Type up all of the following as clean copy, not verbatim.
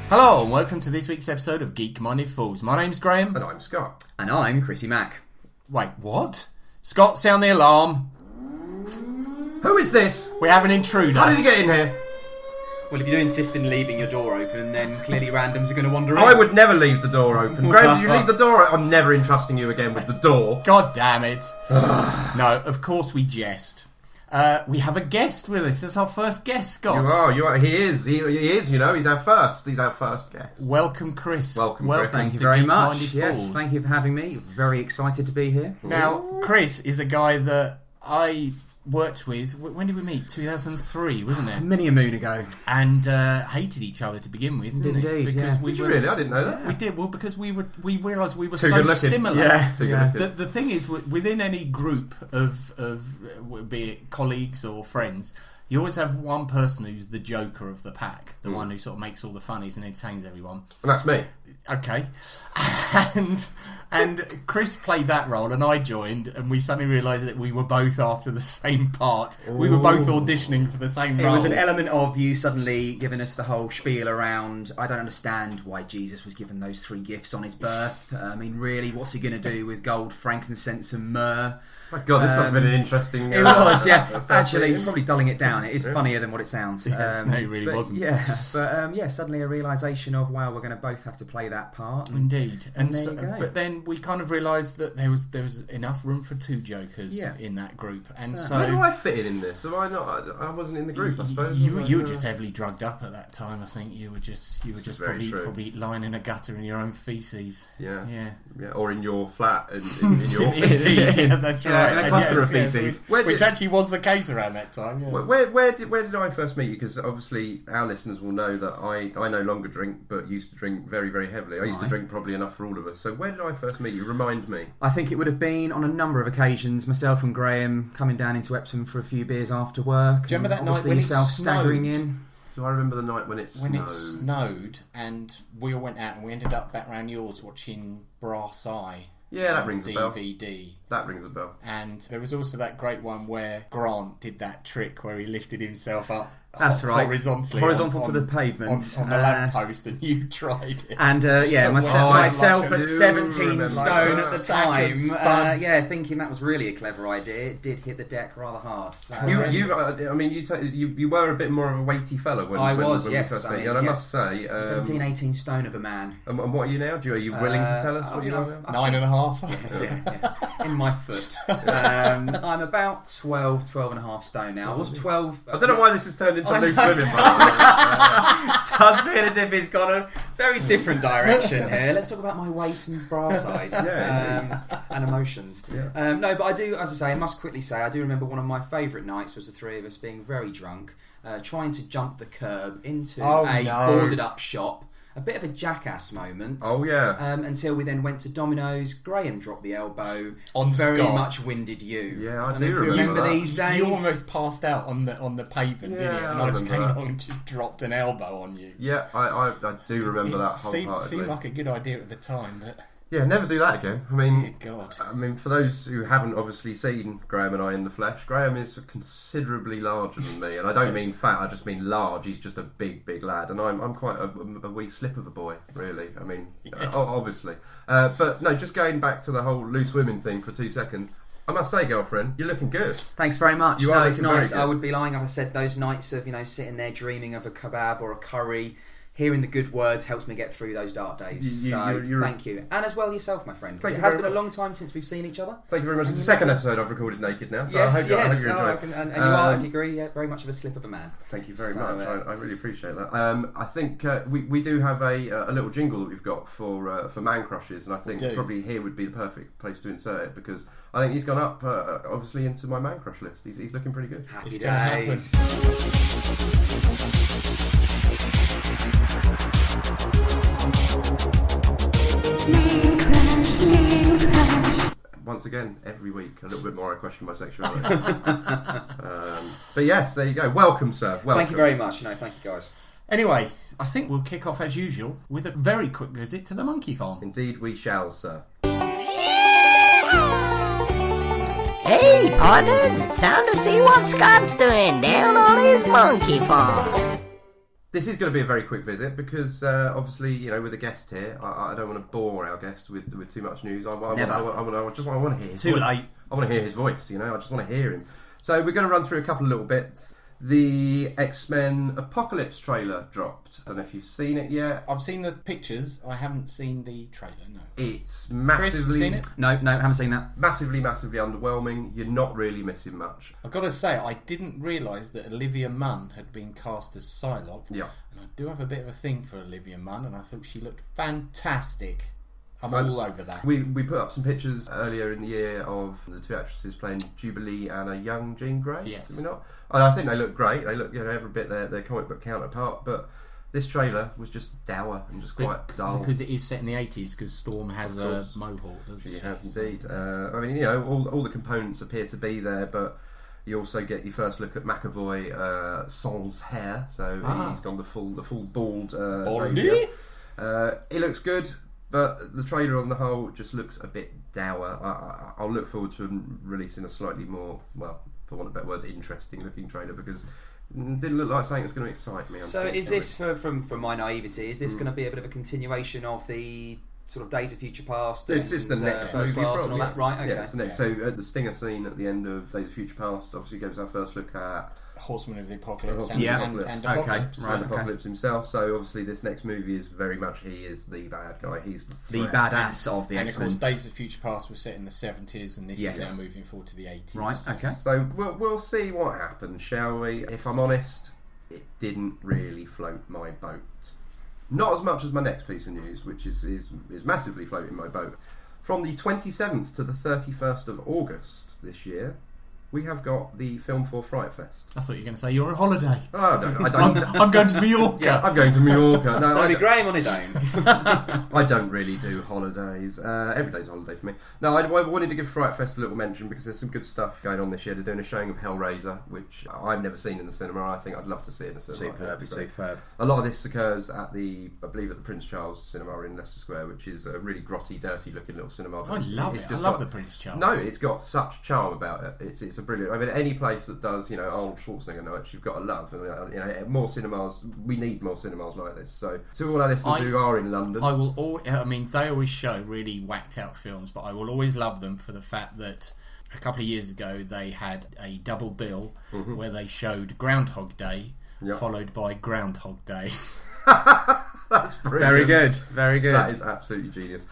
Hello and welcome to this week's episode of Geek-Minded Fools. My name's Graham. And I'm Scott. And I'm Chrissy Mack. Wait, what? Scott, sound the alarm. Who is this? We have an intruder. How did you get in here? Well, if you do insist in leaving your door open, then clearly randoms are going to wander in. I would never leave the door open. Graham, did you leave the door open? I'm never entrusting you again with the door. God damn it. No, of course we jest. We have a guest with us. That's our first guest, Scott. You are. He is. He is, you know. He's our first guest. Welcome, Chris. Welcome, Chris. Thank you to very Geek-Minded much. Yes, Fools. thank you for having me. Very excited to be here. Now, Chris is a guy that I worked with. When did we meet? 2003, wasn't it? Many a moon ago. And hated each other to begin with, didn't Indeed, we? Because yeah. we Did you were, really? I didn't know that. We did. Well, because we realised we were Too so good looking. similar. Yeah. Too good Yeah. looking. The thing is, within any group of be it colleagues or friends, you always have one person who's the joker of the pack, the one who sort of makes all the funnies and entertains everyone. And that's me. Okay, and Chris played that role, and I joined, and we suddenly realised that we were both after the same part. Ooh. We were both auditioning for the same role. It was an element of you suddenly giving us the whole spiel around, I don't understand why Jesus was given those 3 gifts on his birth. I mean, really, what's he going to do with gold, frankincense and myrrh? My God, this must have been an interesting... It was, yeah. first Actually, meeting. probably dulling it down. It is funnier than what it sounds. Yes, no, it really wasn't. Yeah, but suddenly a realisation of, wow, we're going to both have to play that part. Indeed, And there you go. But then we kind of realised that there was enough room for 2 jokers in that group, and so Where do I fit in this? Have I not? I wasn't in the group, I suppose. you were just heavily drugged up at that time. I think you were just very true. probably lying in a gutter in your own feces. Yeah. Yeah. Or in your flat, in your Indeed, yeah, that's right. in a And cluster yes, of yes, feces. which actually was the case around that time. Yeah. Where did I first meet you? Because obviously our listeners will know that I no longer drink, but used to drink very, very heavily. I used to drink probably enough for all of us. So where did I first meet you? Remind me. I think it would have been on a number of occasions, myself and Graham coming down into Epsom for a few beers after work. Do you remember that night Obviously when it yourself snowed? staggering in? Do I remember the night when it snowed? When it snowed, and we all went out, and we ended up back round yours watching Brass Eye. Yeah, that rings a bell. DVD. That rings a bell. And there was also that great one where Grant did that trick where he lifted himself up. That's right. Horizontally Horizontal to the pavement. on the lamppost, and you tried it. And myself like at a 17 remember stone that. at the Sack of time. spuds. Thinking that was really a clever idea. It did hit the deck rather hard. So, You were a bit more of a weighty fella when I when was, we yes. first I met mean, you. And I yeah. must say, 17, 18 stone of a man. and what are you now? Are you willing to tell us what you are now? 9.5. Yeah. In my foot. I'm about 12 and a half stone now. I was 12. I don't know why this has turned into I loose know. living. It does feel as if it's gone a very different direction here. Let's talk about my weight and bra size and emotions. Yeah. No, but I do, as I say, I must quickly say, I do remember one of my favourite nights was the 3 of us being very drunk, trying to jump the curb into boarded up shop. A bit of a jackass moment. Oh, yeah. Until we then went to Domino's. Graham dropped the elbow. On very Scott. much winded you. Yeah, I don't do know if you remember that. these days. You almost passed out on the pavement, didn't you? Yeah, And I I just remember came that. along and just dropped an elbow on you. Yeah, I do remember that Seemed wholeheartedly. like a good idea at the time, but Yeah, never do that again. dear God. I mean, for those who haven't obviously seen Graham and I in the flesh, Graham is considerably larger than me, and I don't mean fat. I just mean large. He's just a big, big lad, and I'm quite a wee slip of a boy, really. I mean, obviously, but no. Just going back to the whole loose women thing for 2 seconds. I must say, girlfriend, you're looking good. Thanks very much. You are it's looking nice. very good. I would be lying if I said those nights of sitting there dreaming of a kebab or a curry. Hearing the good words helps me get through those dark days. Thank you. And as well yourself, my friend. Thank you It has very been a much. long time since we've seen each other. Thank you very much. It's the second episode I've recorded naked now, so Yes, I hope you're yes. enjoying it. And you are, I agree, very much of a slip of a man. Thank you very So, much. I really appreciate that. I think we do have a little jingle that we've got for man crushes, and I think probably here would be the perfect place to insert it because I think he's gone up obviously into my man crush list. He's looking pretty good. Happy It's days. gonna happen. Once again, every week, a little bit more I question my sexuality. But yes, there you go. Welcome, sir. Welcome. Thank you very much. Thank you, guys. Anyway, I think we'll kick off as usual with a very quick visit to the monkey farm. Indeed we shall, sir. Hey, partners, it's time to see what Scott's doing down on his monkey farm. This is going to be a very quick visit because obviously, with a guest here, I don't want to bore our guest with too much news. I want to hear his Too voice. late. I want to hear his voice, I just want to hear him. So we're going to run through a couple of little bits. The X-Men Apocalypse trailer dropped. I don't know if you've seen it yet. I've seen the pictures. I haven't seen the trailer, no. It's Chris, massively... seen it? No, haven't seen that. Massively underwhelming. You're not really missing much. I've got to say, I didn't realise that Olivia Munn had been cast as Psylocke. Yeah. And I do have a bit of a thing for Olivia Munn, and I thought she looked fantastic. I'm all over that. We put up some pictures earlier in the year of the two actresses playing Jubilee and a young Jean Grey. Yes. Did we not? And I think they look great. They look, every bit their comic book counterpart. But this trailer was just dour and just quite dull. Because it is set in the 80s, because Storm has a mohawk, doesn't she? She has indeed. All the components appear to be there, but you also get your first look at McAvoy sans hair. So he's gone the full bald Xavier. It looks good. But the trailer on the whole just looks a bit dour. I'll look forward to them releasing a slightly more, well, for want of better words, interesting looking trailer because it didn't look like something that's going to excite me. So is this, from my naivety, is this going to be a bit of a continuation of the sort of Days of Future Past? This is the next movie from all that, right? Okay. Yeah, it's the next. So the stinger scene at the end of Days of Future Past obviously gives our first look at Horseman of the Apocalypse and Apocalypse. Okay, Apocalypse himself. So obviously this next movie is very much he is the bad guy. He's the badass of the X-Men. And of course, Days of Future Past was set in the 70s, and this is now moving forward to the 80s. Right. Okay. So we'll see what happens, shall we? If I'm honest, it didn't really float my boat. Not as much as my next piece of news, which is massively floating my boat. From the 27th to the 31st of August this year, we have got the Film for Fright Fest. I thought you were going to say you're on holiday. Oh, no, I don't. I'm going to Mallorca. Yeah, I'm going to Mallorca. No, Tony Graham on his own. I don't really do holidays. Every day's a holiday for me. No, I wanted to give Fright Fest a little mention because there's some good stuff going on this year. They're doing a showing of Hellraiser, which I've never seen in the cinema. I think I'd love to see it in the cinema. Superb. A lot of this occurs at I believe at the Prince Charles Cinema in Leicester Square, which is a really grotty, dirty looking little cinema. I love it. I love the Prince Charles. No, it's got such charm about it. It's a brilliant. I mean, any place that does Arnold Schwarzenegger nights, you've got to love. And, more cinemas. We need more cinemas like this. So to all our listeners who are in London, I will. They always show really whacked out films, but I will always love them for the fact that a couple of years ago they had a double bill where they showed Groundhog Day followed by Groundhog Day. That's brilliant. Very good. Very good. That is absolutely genius.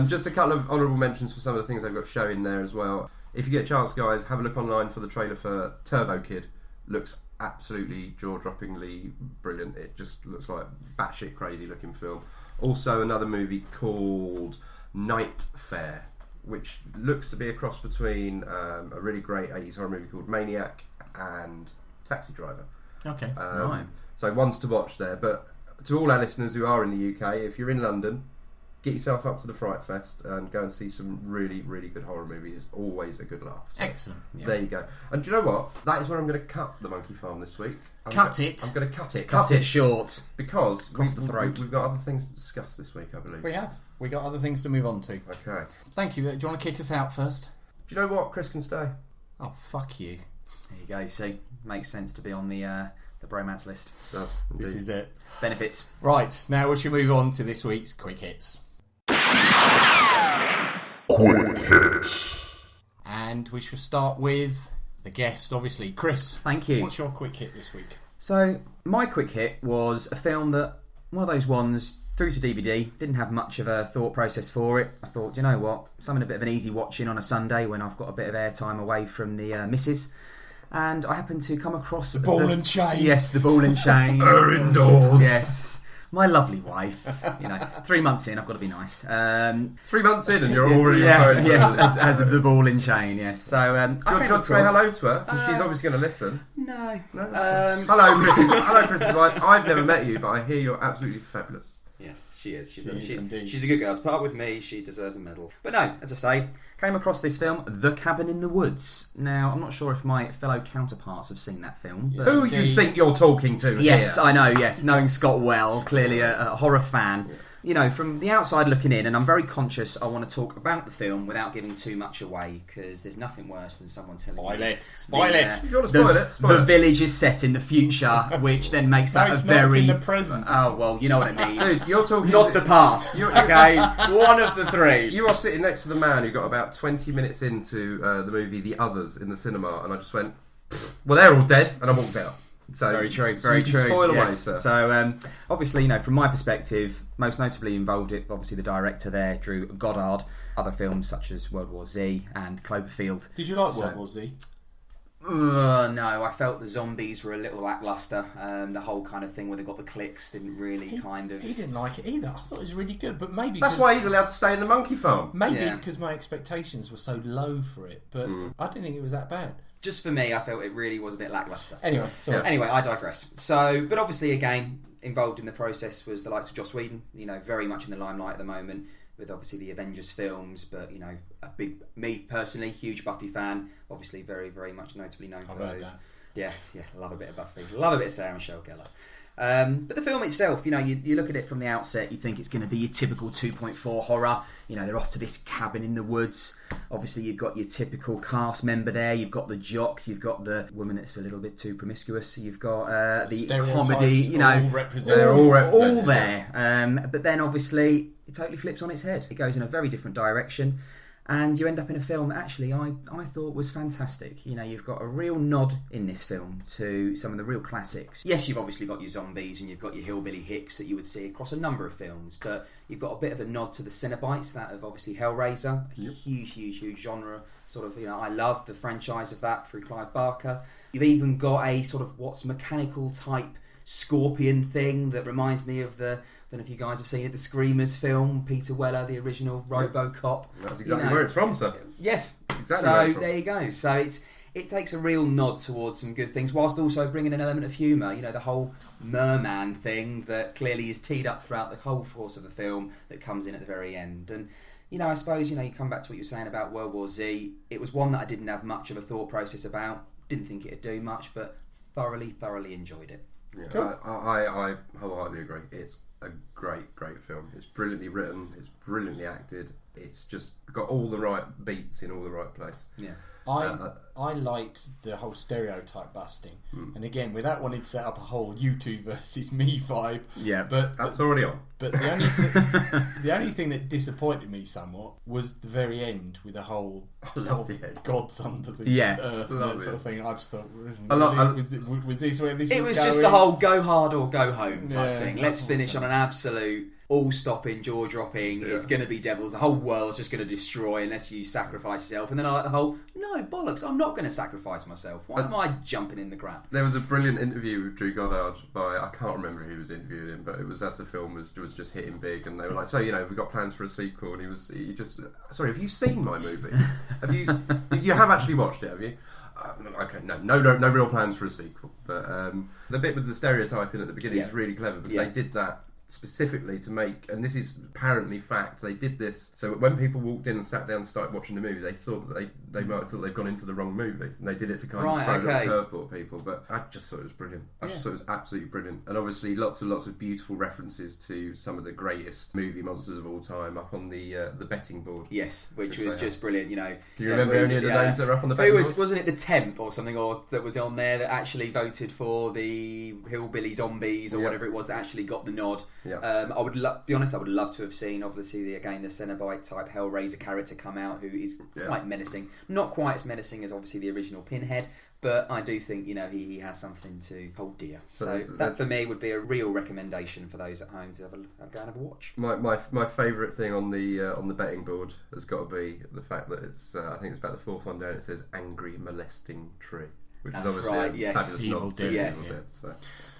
Just a couple of honourable mentions for some of the things they've got showing there as well. If you get a chance, guys, have a look online for the trailer for Turbo Kid. Looks absolutely jaw-droppingly brilliant. It just looks like batshit crazy looking film. Also, another movie called Night Fair, which looks to be a cross between a really great 80s horror movie called Maniac and Taxi Driver. Okay. Right. So one's to watch there. But to all our listeners who are in the UK, if you're in London, get yourself up to the Fright Fest and go and see some really, really good horror movies. It's always a good laugh. So excellent. Yeah. There you go. And do you know what? That is where I'm going to cut the Monkey Farm this week. I'm going to cut it. Cut it short. Because throat. we've got other things to discuss this week, I believe. We have. We got other things to move on to. Okay. Thank you. Do you want to kick us out first? Do you know what? Chris can stay. Oh, fuck you. There you go. See, makes sense to be on the bromance list. Does, this is it. Benefits. Right, now we should move on to this week's Quick Hits. Quick Hits. And we shall start with the guest, obviously. Chris. Thank you. What's your quick hit this week? So, my quick hit was a film that, one of those ones, through to DVD, didn't have much of a thought process for it. I thought, you know what, something a bit of an easy watching on a Sunday when I've got a bit of airtime away from the missus. And I happened to come across... The Ball and Chain. Yes, the Ball and Chain. Her indoors. Yes. My lovely wife. 3 months in, I've got to be nice. 3 months in and you're already referring to yes, as of the Ball and Chain, yes. So, do you want to say hello to her? Because she's obviously going to listen. No. Hello, Chris's wife. I've never met you, but I hear you're absolutely fabulous. Yes, she is. She's She's a good girl. To part with me, she deserves a medal. But no, as I say, came across this film, The Cabin in the Woods. Now, I'm not sure if my fellow counterparts have seen that film. But who you think you're talking to? Yes, here? I know, yes. Knowing Scott well, clearly a horror fan. from the outside looking in, and I'm very conscious I want to talk about the film without giving too much away, because there's nothing worse than someone telling me... Spoil it! If you want to spoil it. The village is set in the future, which then makes that it's a very... not, it's in the present. Oh, well, you know what I mean. Dude, you're talking... Not the past, okay? One of the three. You are sitting next to the man who got about 20 minutes into the movie The Others in the cinema, and I just went, well, they're all dead, and I walked out. So, very true, so very you can true. Spoil away, yes. sir. So, obviously, from my perspective, most notably involved it, obviously, the director there, Drew Goddard. Other films such as World War Z and Cloverfield. Did you like World War Z? No, I felt the zombies were a little lackluster. The whole kind of thing where they got the clicks didn't really He didn't like it either. I thought it was really good, but maybe... That's why he's allowed to stay in the monkey farm. Maybe because my expectations were so low for it, but I didn't think it was that bad. Just for me, I felt it really was a bit lackluster. Anyway, Anyway, I digress. So, but obviously, again, involved in the process was the likes of Joss Whedon, very much in the limelight at the moment, with obviously the Avengers films, but, me personally, huge Buffy fan, obviously very, very much notably known for those. Yeah, love a bit of Buffy, love a bit of Sarah Michelle Gellar. But the film itself, you look at it from the outset, you think it's going to be your typical 2.4 horror. They're off to this cabin in the woods. Obviously, you've got your typical cast member there. You've got the jock. You've got the woman that's a little bit too promiscuous. You've got the comedy. They're all all there. But then, obviously, it totally flips on its head. It goes in a very different direction. And you end up in a film that actually I thought was fantastic. You've got a real nod in this film to some of the real classics. Yes, you've obviously got your zombies and you've got your hillbilly hicks that you would see across a number of films, but you've got a bit of a nod to the Cenobites, that of obviously Hellraiser, a huge genre. Sort of, I love the franchise of that through Clive Barker. You've even got a sort of what's mechanical type scorpion thing that reminds me of the... I don't know if you guys have seen it, the Screamers film, Peter Weller, the original RoboCop. That's exactly where it's from, sir. Yes. Exactly so there you go. So it takes a real nod towards some good things, whilst also bringing an element of humour. The whole merman thing that clearly is teed up throughout the whole course of the film that comes in at the very end. And I suppose you come back to what you were saying about World War Z. It was one that I didn't have much of a thought process about. Didn't think it'd do much, but thoroughly enjoyed it. Yeah, cool. I wholeheartedly agree. It's a great film. It's brilliantly written. It's brilliantly acted. It's just got all the right beats in all the right place. Yeah. I liked the whole stereotype busting, and again, without wanting to set up a whole YouTube versus me vibe. Yeah, but that's already on. But the only thing that disappointed me somewhat was the very end with the whole sort of gods under the earth and that sort of thing. I just thought, was this where this was going? It was just the whole go hard or go home type thing. Let's finish on an absolute all-stopping, jaw-dropping, it's going to be devils, the whole world's just going to destroy unless you sacrifice yourself. And then I like the whole, no, bollocks, I'm not going to sacrifice myself. Why am I jumping in the crap? There was a brilliant interview with Drew Goddard by, I can't remember who was interviewing him, but it was as the film was just hitting big, and they were like, so, we've got plans for a sequel, and he just, sorry, have you seen my movie? You have actually watched it, have you? Okay, no real plans for a sequel. But the bit with the stereotyping at the beginning is really clever, because they did that specifically to make, and this is apparently fact, they did this so when people walked in and sat down and started watching the movie, they thought that they might have thought they'd gone into the wrong movie, and they did it to kind of throw a curveball at people. But I just thought it was brilliant. I just thought it was absolutely brilliant, and obviously lots of beautiful references to some of the greatest movie monsters of all time up on the betting board. Yes, which was just brilliant. Do you remember any of the names that were up on the betting board? Wasn't it the Temp or something, or that was on there that actually voted for the Hillbilly Zombies or whatever it was that actually got the nod? Yeah. I would be honest, I would love to have seen obviously the Cenobite type Hellraiser character come out, who is quite menacing. Not quite as menacing as obviously the original Pinhead, but I do think he has something to hold dear. So that for me would be a real recommendation for those at home to go and have a watch. My favourite thing on the betting board has got to be the fact that it's I think it's about the fourth one down. It says angry molesting tree. Which is obviously a fabulous novel. So,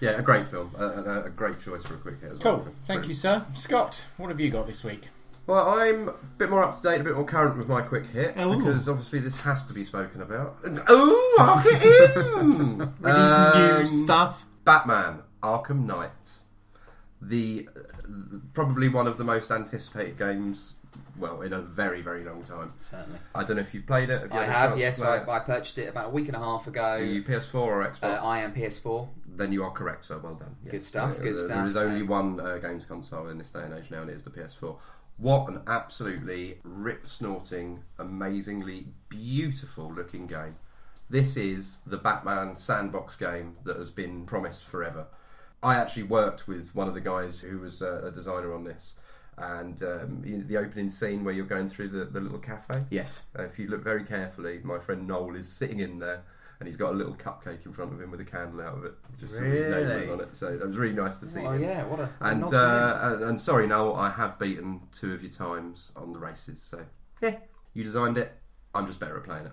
a great film. A great choice for a quick hit as well. Cool. Thank you, sir. Scott, what have you got this week? Well, I'm a bit more up to date, a bit more current with my quick hit, because obviously this has to be spoken about. Oh, I'll get in! With his new stuff. Batman, Arkham Knight. Probably one of the most anticipated games, well, in a very, very long time. Certainly. I don't know if you've played it. I have, yes. I purchased it about a week and a half ago. Are you PS4 or Xbox? I am PS4. then you are correct, sir. Well done. Good stuff, good stuff. There is only one games console in this day and age now, and it is the PS4. What an absolutely rip-snorting, amazingly beautiful looking game. This is the Batman sandbox game that has been promised forever. I actually worked with one of the guys who was a designer on this, and the opening scene where you're going through the little cafe. Yes. If you look very carefully, my friend Noel is sitting in there, and he's got a little cupcake in front of him with a candle out of it, just with his name on it. So it was really nice to see him. Oh yeah, what a and sorry, Noel, I have beaten 2 of your times on the races. So yeah, you designed it. I'm just better at playing it.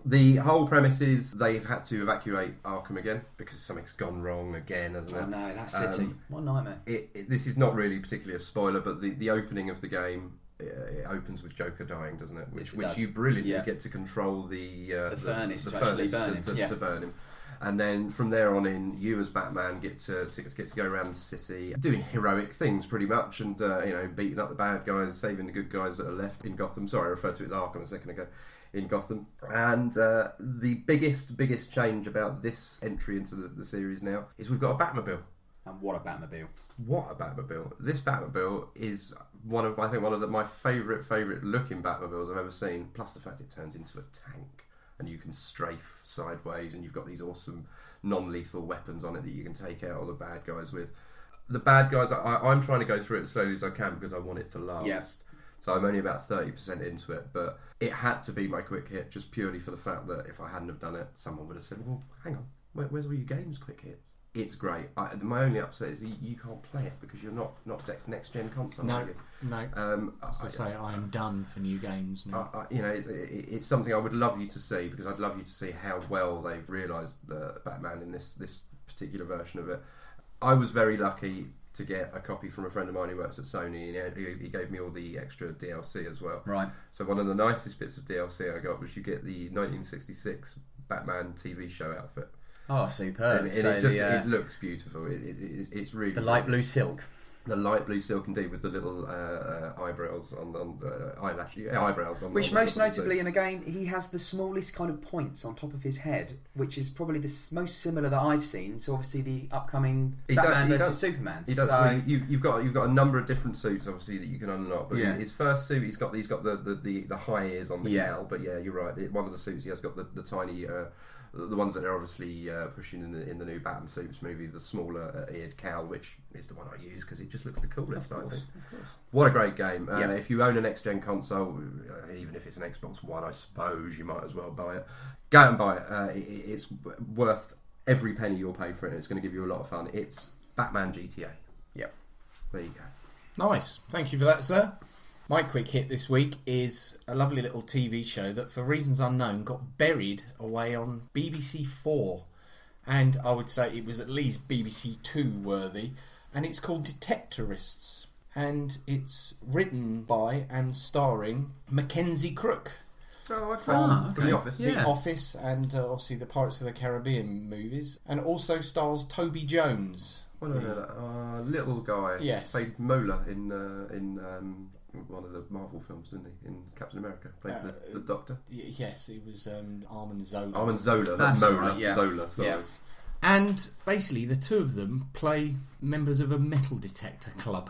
The whole premise is they've had to evacuate Arkham again because something's gone wrong again, hasn't it? Oh no, that city. What a nightmare. This is not really particularly a spoiler, but the opening of the game, it opens with Joker dying, doesn't it? Which you brilliantly get to control the furnace to burn him. And then from there on in, you as Batman get to go around the city doing heroic things pretty much, and beating up the bad guys, saving the good guys that are left in Gotham. Sorry, I referred to it as Arkham a second ago. In Gotham. And the biggest change about this entry into the series now is we've got a Batmobile. And what a Batmobile. What a Batmobile. This Batmobile is one of my favourite looking Batmobiles I've ever seen, plus the fact it turns into a tank and you can strafe sideways, and you've got these awesome non-lethal weapons on it that you can take out all the bad guys with. The bad guys, I'm trying to go through it as slowly as I can because I want it to last. Yeah. So I'm only about 30% into it, but it had to be my quick hit just purely for the fact that if I hadn't have done it, someone would have said, well, hang on, where's all your games quick hits? It's great. My only upset is you can't play it because you're not next gen console. No, are you? no. As I say, I am done for new games now. It's something I would love you to see, because I'd love you to see how well they've realised the Batman in this particular version of it. I was very lucky to get a copy from a friend of mine who works at Sony, and he gave me all the extra DLC as well. Right. So one of the nicest bits of DLC I got was you get the 1966 Batman TV show outfit. Oh, superb! And it looks beautiful. It's really the light blue silk. The light blue silk indeed, with the little eyebrows on eyebrows on. Which most notably, and again, he has the smallest kind of points on top of his head, which is probably the most similar that I've seen. So obviously, the upcoming Batman vs Superman. He does. So, well, you've got a number of different suits, obviously, that you can unlock. But his first suit, he's got the high ears on the cowl. But yeah, you're right. One of the suits, he has got the tiny. The ones that they're obviously pushing in the new Batman Suits movie, the smaller eared cowl, which is the one I use because it just looks the coolest. I think. What a great game! If you own a next gen console, even if it's an Xbox One, I suppose you might as well buy it. Go out and buy it. It's worth every penny you'll pay for it. It's going to give you a lot of fun. It's Batman GTA. Yep. There you go. Nice. Thank you for that, sir. My quick hit this week is a lovely little TV show that, for reasons unknown, got buried away on BBC 4. And I would say it was at least BBC 2 worthy. And it's called Detectorists. And it's written by and starring Mackenzie Crook. Oh, from The Office. The Office and obviously the Pirates of the Caribbean movies. And also stars Toby Jones. Well, little guy. Yes. Played Mola in one of the Marvel films, didn't he? In Captain America, played the Doctor. Yes, it was Armand Zola. Armand Zola, not Mola. Right, yeah. Zola, sorry. Yes. And basically, the two of them play members of a metal detector club.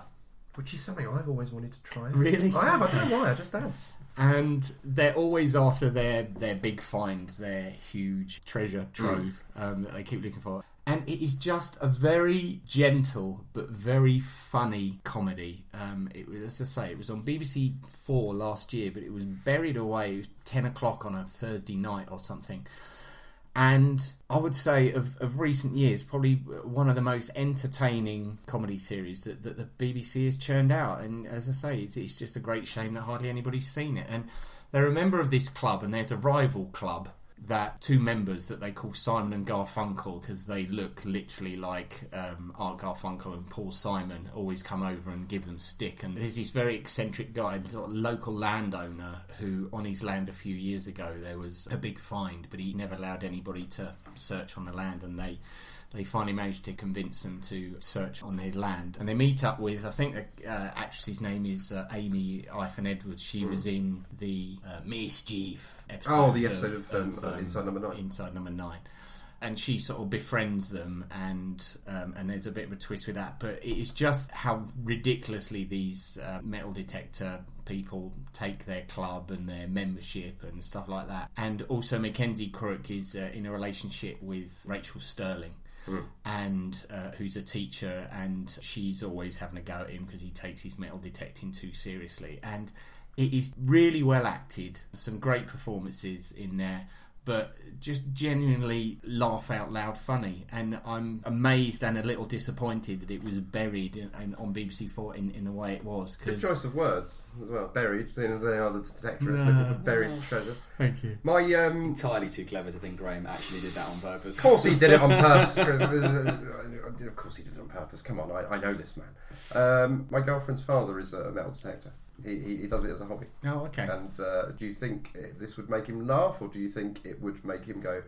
Which is something I've always wanted to try. Really? I have. I don't know why. I just have. And they're always after their big find, their huge treasure trove that they keep looking for. And it is just a very gentle but very funny comedy. It was, as I say, it was on BBC 4 last year, but it was buried away. It was 10 o'clock on a Thursday night or something. And I would say of recent years, probably one of the most entertaining comedy series that the BBC has churned out. And as I say, it's just a great shame that hardly anybody's seen it. And they're a member of this club, and there's a rival club that two members that they call Simon and Garfunkel, because they look literally like Art Garfunkel and Paul Simon, always come over and give them stick. And there's this very eccentric guy, sort of local landowner, who on his land a few years ago there was a big find, but he never allowed anybody to search on the land, and they finally managed to convince them to search on their land. And they meet up with, I think the actress's name is Amy Edwards. She was in the Mischief episode. Oh, the episode of Inside Number 9. Inside Number 9. and she sort of befriends them, and there's a bit of a twist with that. But it is just how ridiculously these metal detector people take their club and their membership and stuff like that. And also Mackenzie Crook is in a relationship with Rachel Sterling. And who's a teacher, and she's always having a go at him because he takes his metal detecting too seriously. And it is really well acted, some great performances in there, but just genuinely laugh out loud funny. And I'm amazed and a little disappointed that it was buried on BBC4 in the way it was. Good choice of words as well. Buried, seeing as they are the detectorists looking for buried treasure. Thank you. My entirely too clever to think Graham actually did that on purpose. Of course he did it on purpose. Of course he did it on purpose. Come on, I know this man. My girlfriend's father is a metal detector. He does it as a hobby. Oh, okay. And do you think this would make him laugh, or do you think it would make him go,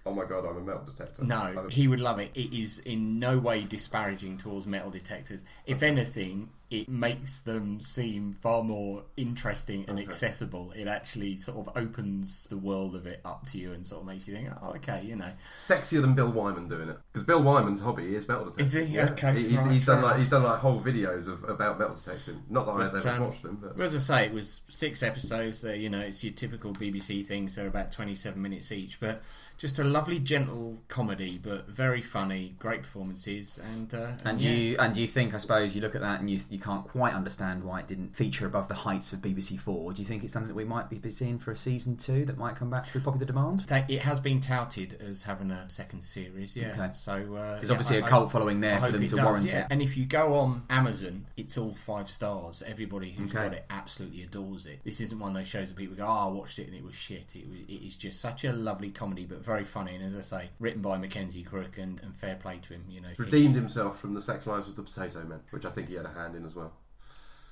oh my god, I'm a metal detector? No, he would love it. It is in no way disparaging towards metal detectors. If anything, it makes them seem far more interesting and accessible. It actually sort of opens the world of it up to you and sort of makes you think, oh, okay, you know. Sexier than Bill Wyman doing it, because Bill Wyman's hobby is metal detecting. Is he? Yeah. Okay. He's done like whole videos about metal detecting. Not that I've ever watched them, but as I say, it was 6 episodes. There, you know, it's your typical BBC things. They're about 27 minutes each, but just a lovely, gentle comedy, but very funny, great performances, and you think, I suppose, you look at that and you can't quite understand why it didn't feature above the heights of BBC4. Do you think it's something that we might be seeing for a season 2 that might come back with popular demand? It has been touted as having a second series, yeah. Okay. So there's obviously a cult following there for them to warrant it. And if you go on Amazon, it's all 5 stars. Everybody who's got it absolutely adores it. This isn't one of those shows that people go, oh, I watched it and it was shit. It is just such a lovely comedy, but very funny. And as I say, written by Mackenzie Crook, and fair play to him. You know, redeemed himself from the sex lives of the Potato Men, which I think he had a hand in as well.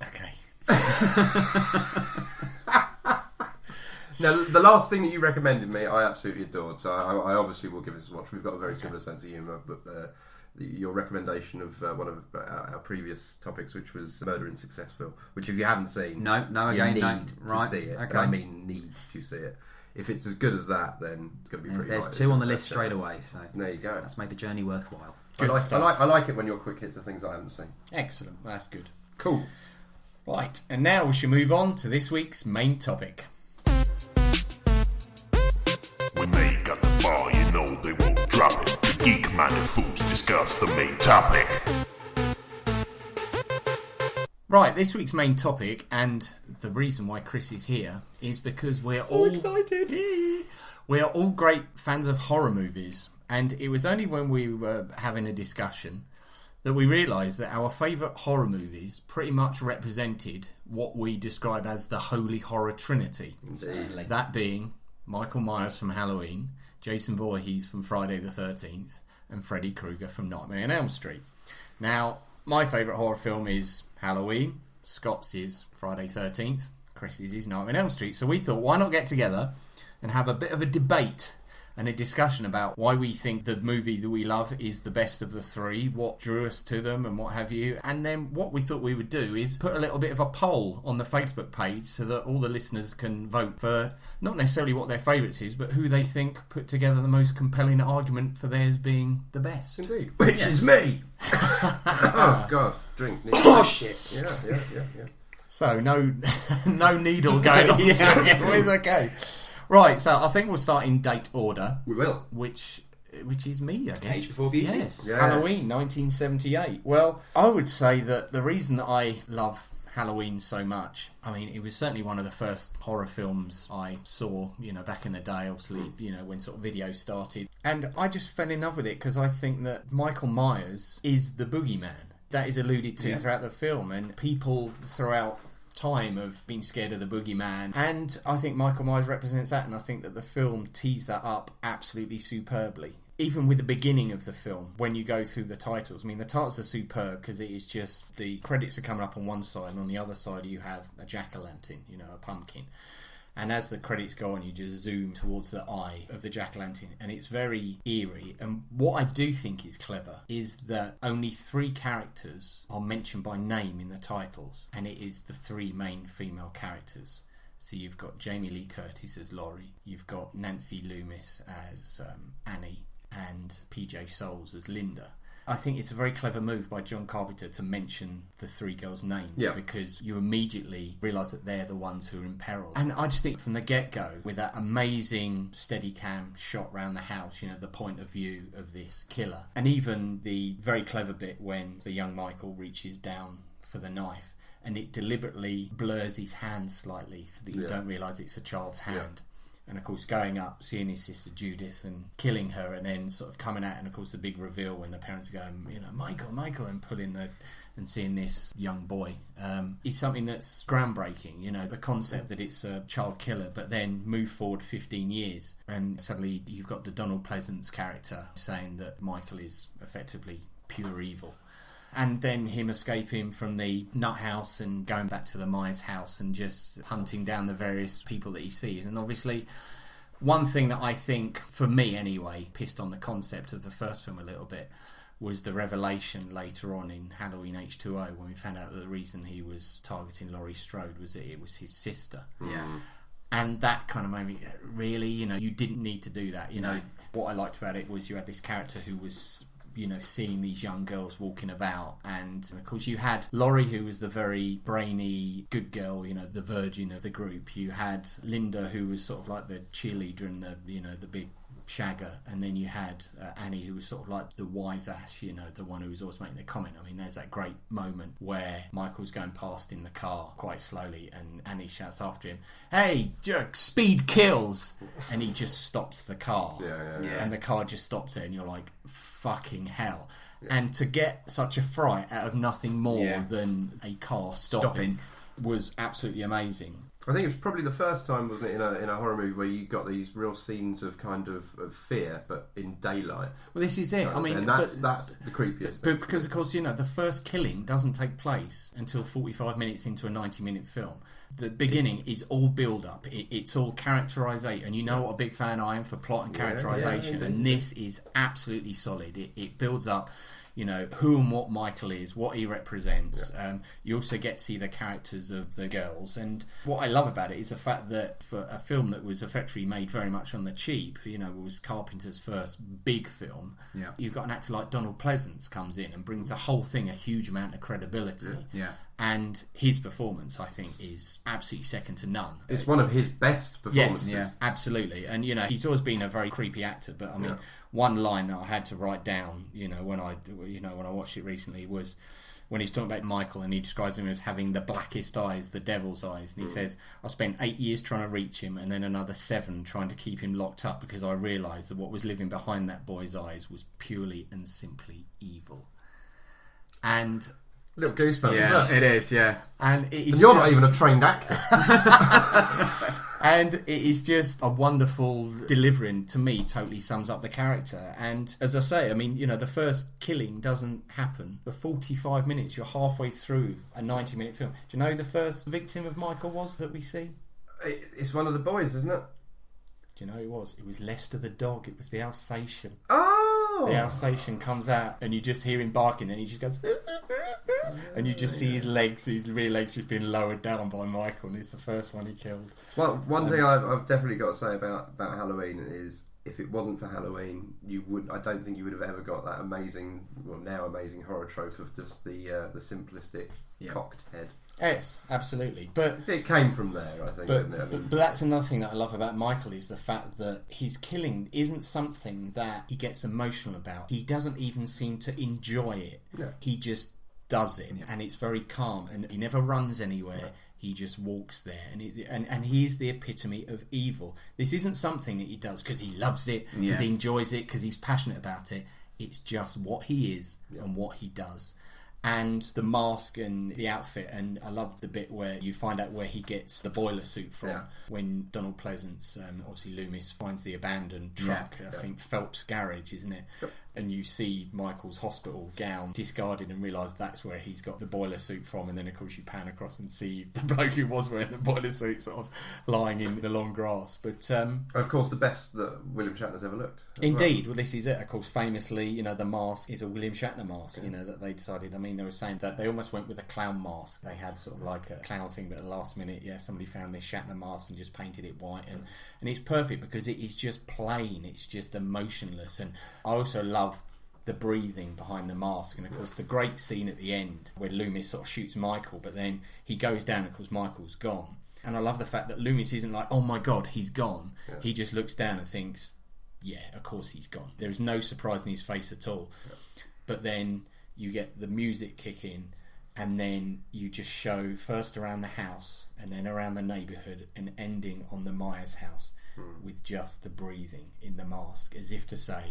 Okay. Now, the last thing that you recommended me, I absolutely adored, so I obviously will give it a watch. We've got a very similar sense of humour, but your recommendation of one of our previous topics, which was Murder in Successville, which if you haven't seen, you need to see it. Okay. I mean, need to see it. If it's as good as that, then it's going to be pretty. There's 2 on the list straight away, so there you go. That's made the journey worthwhile. I like it when your quick hits are things I haven't seen. Excellent, that's good. Cool. Right, and now we shall move on to this week's main topic. When they got the ball, you know they won't drop it. The Geek-Minded fools discuss the main topic. Right, this week's main topic, and the reason why Chris is here is because we're all excited. We are all great fans of horror movies, and it was only when we were having a discussion that we realised that our favourite horror movies pretty much represented what we describe as the holy horror trinity. Indeed. That being Michael Myers from Halloween, Jason Voorhees from Friday the 13th, and Freddy Krueger from Nightmare on Elm Street. Now, my favourite horror film is Halloween, Scott's is Friday 13th, Chris's is Nightmare on Elm Street. So we thought, why not get together and have a bit of a debate and a discussion about why we think the movie that we love is the best of the 3, what drew us to them and what have you. And then what we thought we would do is put a little bit of a poll on the Facebook page so that all the listeners can vote for not necessarily what their favourites is, but who they think put together the most compelling argument for theirs being the best. Indeed. Which is me! Oh, God. Drink. Oh, shit. Yeah. So, no needle going on. Okay. Right, so I think we'll start in date order. We will. Which is me, I guess. Age before beauty. Yes. Halloween, 1978. Well, I would say that the reason that I love Halloween so much, I mean, it was certainly one of the first horror films I saw, back in the day, obviously, when sort of video started. And I just fell in love with it because I think that Michael Myers is the boogeyman. That is alluded to throughout the film, and people throughout time of being scared of the boogeyman, and I think Michael Myers represents that, and I think that the film tees that up absolutely superbly. Even with the beginning of the film, when you go through the titles, I mean, the titles are superb because it is just the credits are coming up on one side, and on the other side you have a jack-o'-lantern, a pumpkin. And as the credits go on, you just zoom towards the eye of the jack-o'-lantern, and it's very eerie. And what I do think is clever is that only 3 characters are mentioned by name in the titles, and it is the 3 main female characters. So you've got Jamie Lee Curtis as Laurie, you've got Nancy Loomis as Annie, and PJ Soles as Linda. I think it's a very clever move by John Carpenter to mention the three girls' names, because you immediately realise that they're the ones who are in peril. And I just think from the get-go, with that amazing Steadicam shot round the house, the point of view of this killer, and even the very clever bit when the young Michael reaches down for the knife and it deliberately blurs his hand slightly so that you don't realise it's a child's hand. And of course going up, seeing his sister Judith and killing her, and then sort of coming out, and of course the big reveal when the parents are going, Michael, and pulling and seeing this young boy is something that's groundbreaking. The concept that it's a child killer, but then move forward 15 years and suddenly you've got the Donald Pleasance character saying that Michael is effectively pure evil. And then him escaping from the nut house and going back to the Myers house and just hunting down the various people that he sees. And obviously, one thing that I think, for me anyway, pissed on the concept of the first film a little bit was the revelation later on in Halloween H2O when we found out that the reason he was targeting Laurie Strode was that it was his sister. Yeah. And that kind of made me, really, you didn't need to do that. What I liked about it was you had this character who was seeing these young girls walking about, and of course you had Laurie, who was the very brainy good girl, the virgin of the group. You had Linda, who was sort of like the cheerleader and the big shagger, and then you had Annie, who was sort of like the wise ass, the one who was always making the comment. I mean, there's that great moment where Michael's going past in the car quite slowly and Annie shouts after him, "Hey, jerk, speed kills," and he just stops the car. And the car just stops it, and you're like, fucking hell. And to get such a fright out of nothing more than a car stopping was absolutely amazing. I think it was probably the first time, wasn't it, in a horror movie where you got these real scenes of kind of fear, but in daylight. Well, this is it. I mean, and that's the creepiest thing. Because, of course, the first killing doesn't take place until 45 minutes into a 90-minute film. The beginning is all build-up. It's all characterisation. And you know what a big fan I am for plot and characterisation. And this is absolutely solid. It builds up, who and what Michael is, what he represents. You also get to see the characters of the girls. And what I love about it is the fact that for a film that was effectively made very much on the cheap, was Carpenter's first big film, you've got an actor like Donald Pleasance comes in and brings the whole thing a huge amount of credibility. And his performance, I think, is absolutely second to none. It's one of his best performances. Yes, absolutely. And, he's always been a very creepy actor, but I mean, one line that I had to write down, when I watched it recently, was when he's talking about Michael and he describes him as having the blackest eyes, the devil's eyes. And he says, I spent 8 years trying to reach him and then another 7 trying to keep him locked up because I realised that what was living behind that boy's eyes was purely and simply evil. And little goosebumps. Yeah, it is, And you're not even a trained actor. And it is just a wonderful delivering. To me, totally sums up the character. And as I say, I mean, the first killing doesn't happen for 45 minutes. You're halfway through a 90-minute film. Do you know who the first victim of Michael was that we see? It's one of the boys, isn't it? Do you know who it was? It was Lester the dog. It was the Alsatian. Oh! The Alsatian comes out and you just hear him barking and he just goes... and you just see his rear legs just being lowered down by Michael, and it's the first one he killed. Well, one thing I've definitely got to say about Halloween is, if it wasn't for Halloween, I don't think you would have ever got that amazing horror trope of just the simplistic cocked head. Yes, absolutely. But it came from there, I think. But that's another thing that I love about Michael, is the fact that his killing isn't something that he gets emotional about. He doesn't even seem to enjoy it. Yeah. He just does it, and it's very calm, and he never runs anywhere. Yeah. He just walks there, and he is the epitome of evil. This isn't something that he does because he loves it, because he enjoys it, because he's passionate about it. It's just what he is and what he does. And the mask and the outfit, and I love the bit where you find out where he gets the boiler suit from, when Donald Pleasance, obviously Loomis, finds the abandoned truck, I think Phelps Garage, isn't it? Yep. and you see Michael's hospital gown discarded and realise that's where he's got the boiler suit from, and then of course you pan across and see the bloke who was wearing the boiler suit sort of lying in the long grass. But of course the best that William Shatner's ever looked. Indeed, well this is it. Of course, famously, the mask is a William Shatner mask, that they decided. I mean, they were saying that they almost went with a clown mask. They had sort of like a clown thing, but at the last minute, somebody found this Shatner mask and just painted it white, and it's perfect because it is just plain, it's just emotionless. And I also love the breathing behind the mask, and of course the great scene at the end where Loomis sort of shoots Michael, but then he goes down and of course Michael's gone. And I love the fact that Loomis isn't like, oh my god, he's gone. He just looks down and thinks, yeah, of course he's gone. There is no surprise in his face at all. But then you get the music kick in, and then you just show first around the house and then around the neighbourhood and ending on the Myers house with just the breathing in the mask, as if to say,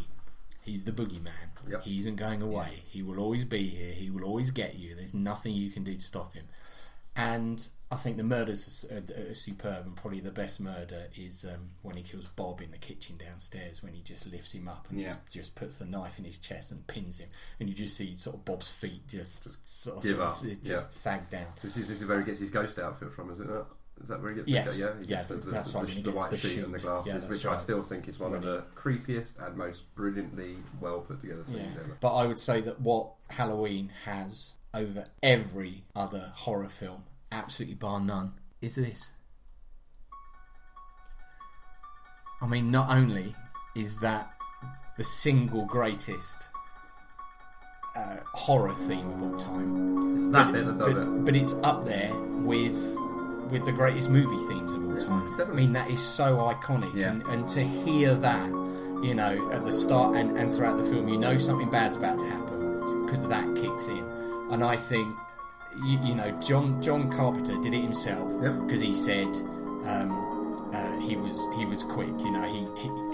he's the boogeyman. He isn't going away. He will always be here. He will always get you. There's nothing you can do to stop him. And I think the murders are superb, and probably the best murder is when he kills Bob in the kitchen downstairs, when he just lifts him up and just puts the knife in his chest and pins him, and you just see sort of Bob's feet just sag down. This is where he gets his ghost outfit from, is it not? Is that where he gets he gets that's right. the white sheet and the glasses, which right. I still think is one of the creepiest and most brilliantly well put together scenes ever. But I would say that what Halloween has over every other horror film, absolutely bar none, is this. I mean, not only is that the single greatest horror theme of all time, it's that bit that does it. But it's up there with the greatest movie themes of all time. Definitely. I mean, that is so iconic, and to hear that, at the start and throughout the film, something bad's about to happen because that kicks in. And I think, John Carpenter did it himself because he said he was quick.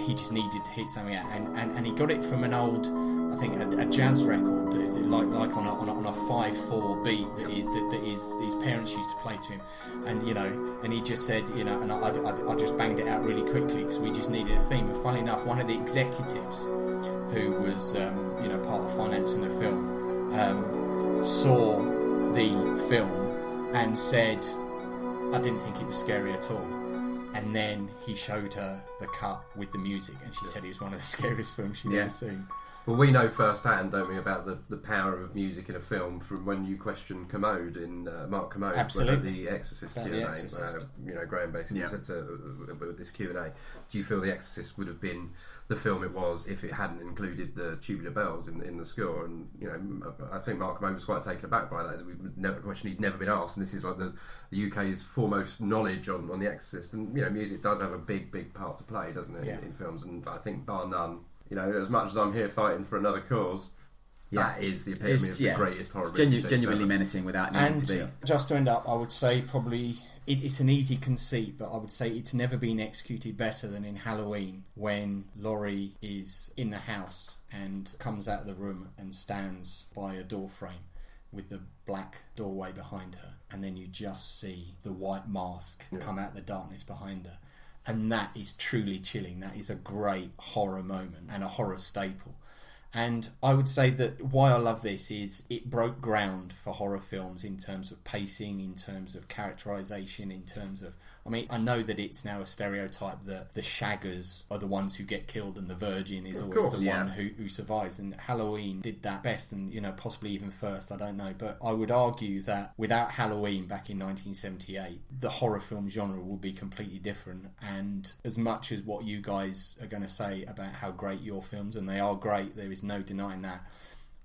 He just needed to hit something out, and he got it from an old, I think, a jazz record that is like on a 5/4 beat that his parents used to play to him, and he just said, and I just banged it out really quickly because we just needed a theme. And funnily enough, one of the executives who was part of financing the film saw the film and said, I didn't think it was scary at all. And then he showed her the cut with the music, and she said it was one of the scariest films she'd ever seen. Well, we know firsthand, don't we, about the power of music in a film from when you question Commode in Mark Commode, the Exorcist Q&A. Graham basically said to this Q&A, do you feel The Exorcist would have been the film it was if it hadn't included the tubular bells in the score? And I think Mark Commode was quite taken aback by that. A question he'd never been asked, and this is like the UK's foremost knowledge on The Exorcist. And music does have a big part to play, doesn't it, in films? And I think bar none. As much as I'm here fighting for another cause, that is the epitome of the greatest horror movie. Genuinely menacing without needing to be. Just to end up, I would say probably it's an easy conceit, but I would say it's never been executed better than in Halloween, when Laurie is in the house and comes out of the room and stands by a door frame with the black doorway behind her, and then you just see the white mask come out of the darkness behind her. And that is truly chilling. That is a great horror moment and a horror staple. And I would say that why I love this is it broke ground for horror films in terms of pacing, in terms of characterisation, in terms of... I mean, I know that it's now a stereotype that the shaggers are the ones who get killed and the virgin is always the one who survives. And Halloween did that best and, possibly even first, I don't know. But I would argue that without Halloween back in 1978, the horror film genre would be completely different. And as much as what you guys are going to say about how great your films, and they are great, there is no denying that,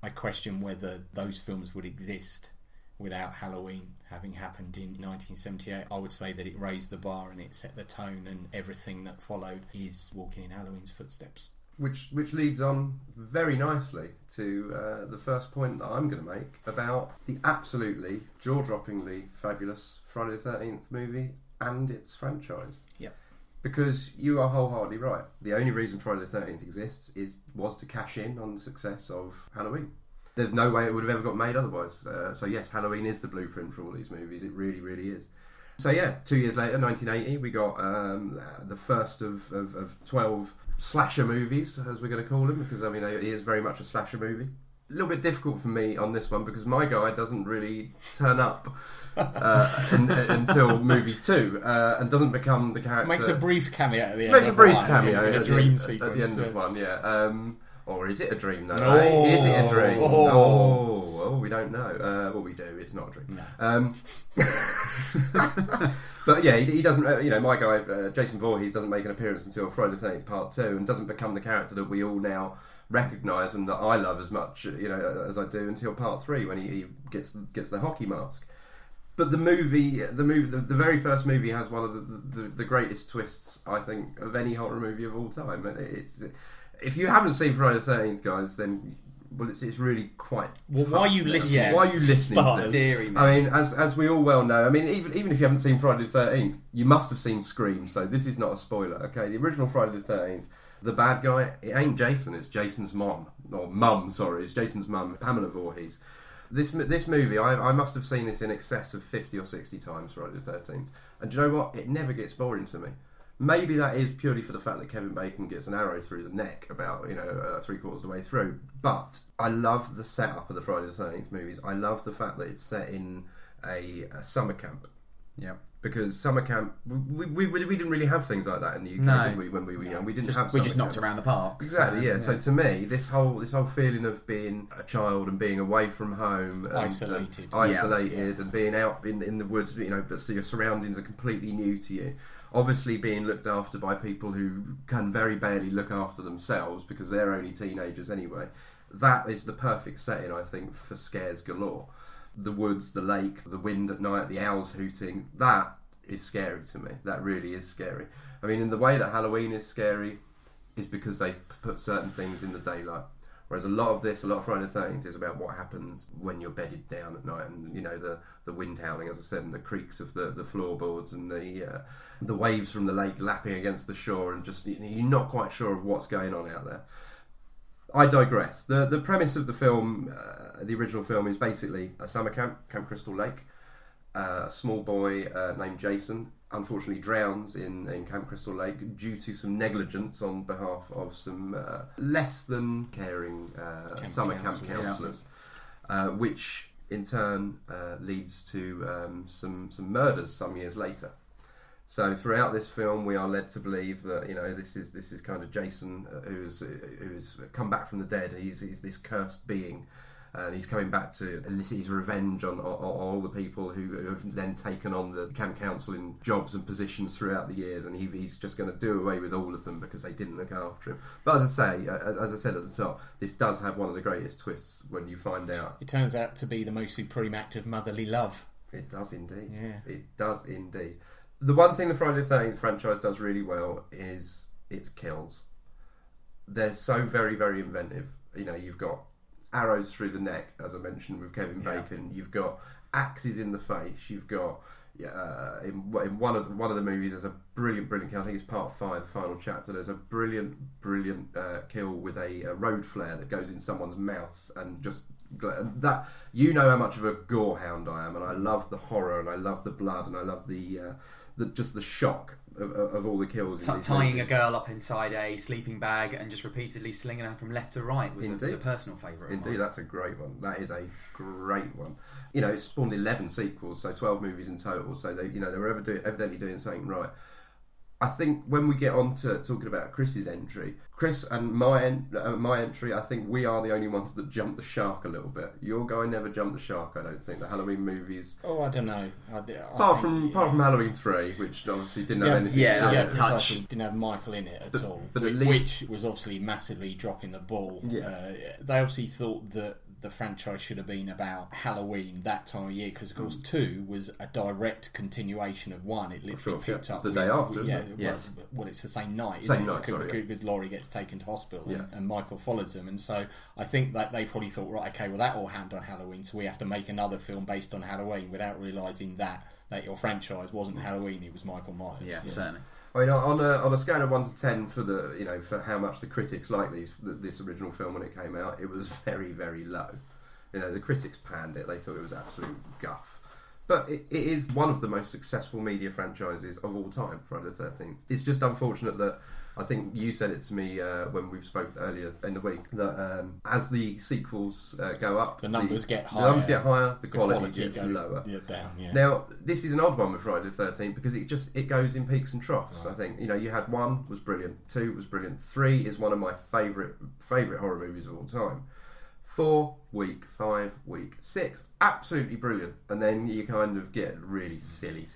I question whether those films would exist without Halloween having happened in 1978. I would say that it raised the bar and it set the tone, and everything that followed is walking in Halloween's footsteps. Which leads on very nicely to the first point that I'm going to make about the absolutely jaw-droppingly fabulous Friday the 13th movie and its franchise. Yep. Because you are wholeheartedly right. The only reason Friday the 13th exists was to cash in on the success of Halloween. There's no way it would have ever got made otherwise. So yes, Halloween is the blueprint for all these movies. It really, really is. So 2 years later, 1980, we got the first of 12 slasher movies, as we're going to call them, because I mean it is very much a slasher movie. A little bit difficult for me on this one because my guy doesn't really turn up until movie 2 and doesn't become the character. Makes a brief cameo at the end. Makes a brief cameo in a dream sequence at the end of one, yeah. Or is it a dream though? No. Is it a dream? Oh, we don't know. Well, we do. It's not a dream. No. But yeah, he doesn't. My guy Jason Voorhees doesn't make an appearance until Friday the 13th Part 2, and doesn't become the character that we all now recognise and that I love as much, as I do until Part 3 when he gets the hockey mask. But the very first movie has one of the greatest twists, I think, of any horror movie of all time. And if you haven't seen Friday the 13th, guys, then it's really quite. Well, why are you listening? Yeah. Why are you listening to this? Theory, I mean, as we all well know, I mean, even if you haven't seen Friday the 13th, you must have seen Scream. So this is not a spoiler. Okay, the original Friday the 13th. The bad guy, it ain't Jason, it's Jason's mum. It's Jason's mum, Pamela Voorhees. This movie, I must have seen this in excess of 50 or 60 times, Friday the 13th. And do you know what? It never gets boring to me. Maybe that is purely for the fact that Kevin Bacon gets an arrow through the neck about, 3/4 of the way through. But I love the setup of the Friday the 13th movies. I love the fact that it's set in a summer camp. Yeah. Because summer camp, we didn't really have things like that in the UK, did we? When we were young, we didn't have. We just summer knocked camp. around the park. Exactly, yeah. So to me, this whole feeling of being a child and being away from home, and, isolated, and being out in the woods, but so your surroundings are completely new to you. Obviously, being looked after by people who can very barely look after themselves because they're only teenagers anyway. That is the perfect setting, I think, for scares galore. The woods, the lake, the wind at night, the owls hooting, that is scary to me. That really is scary. I mean, in the way that Halloween is scary is because they put certain things in the daylight. Whereas a lot of Friday the 13th is about what happens when you're bedded down at night, and the wind howling, as I said, and the creaks of the floorboards, and the waves from the lake lapping against the shore, and just you're not quite sure of what's going on out there. I digress. The premise of the film, the original film, is basically a summer camp, Camp Crystal Lake. A small boy named Jason unfortunately drowns in Camp Crystal Lake due to some negligence on behalf of some less than caring summer camp counsellors, which in turn leads to some murders some years later. So throughout this film, we are led to believe that this is kind of Jason who's come back from the dead. He's this cursed being, and he's coming back to elicit his revenge on all the people who have then taken on the camp counselling jobs and positions throughout the years, and he's just going to do away with all of them because they didn't look after him. But as I said at the top, this does have one of the greatest twists when you find out. It turns out to be the most supreme act of motherly love. It does indeed. Yeah. It does indeed. The one thing the Friday the 13th franchise does really well is its kills. They're so very, very inventive. You've got arrows through the neck, as I mentioned with Kevin Bacon. You've got axes in the face. You've got in one of the movies there's a brilliant kill. I think it's part 5, the final chapter. There's a brilliant kill with a road flare that goes in someone's mouth, and just that, how much of a gore hound I am, and I love the horror, and I love the blood, and I love the shock of all the kills. Tying a girl up inside a sleeping bag and just repeatedly slinging her from left to right was a personal favourite. Indeed, that's a great one. That is a great one. It spawned 11 sequels, so 12 movies in total. So they were evidently doing something right. I think when we get on to talking about Chris's entry, Chris and my entry, I think we are the only ones that jumped the shark a little bit. Your guy never jumped the shark, I don't think. The Halloween movies. Oh, I don't know. Apart from Halloween 3, which obviously didn't have anything. Didn't have Michael in it at all. But at least, which was obviously massively dropping the ball. Yeah. They obviously thought that the franchise should have been about Halloween that time of year, because of course 2 was a direct continuation of 1. It literally picked up the day after. Yes. Well, it's the same night. Same night, because Laurie gets taken to hospital and Michael follows them, and so I think that they probably thought, right, okay, well that all happened on Halloween, so we have to make another film based on Halloween, without realising that your franchise wasn't Halloween, it was Michael Myers. Yeah, certainly. I mean, on a scale of 1 to 10 for for how much the critics liked this original film when it came out, it was very, very low. The critics panned it; they thought it was absolute guff. But it is one of the most successful media franchises of all time, Friday the 13th. It's just unfortunate that I think you said it to me when we spoke earlier in the week that as the sequels go up, the numbers get higher. The numbers get higher. The quality gets goes lower. Down. Yeah. Now this is an odd one with Friday the 13th because it goes in peaks and troughs. Right. I think you had 1 was brilliant, 2 was brilliant, 3 is one of my favourite horror movies of all time. 4 weak, 5 weak, 6 absolutely brilliant, and then you kind of get really silly,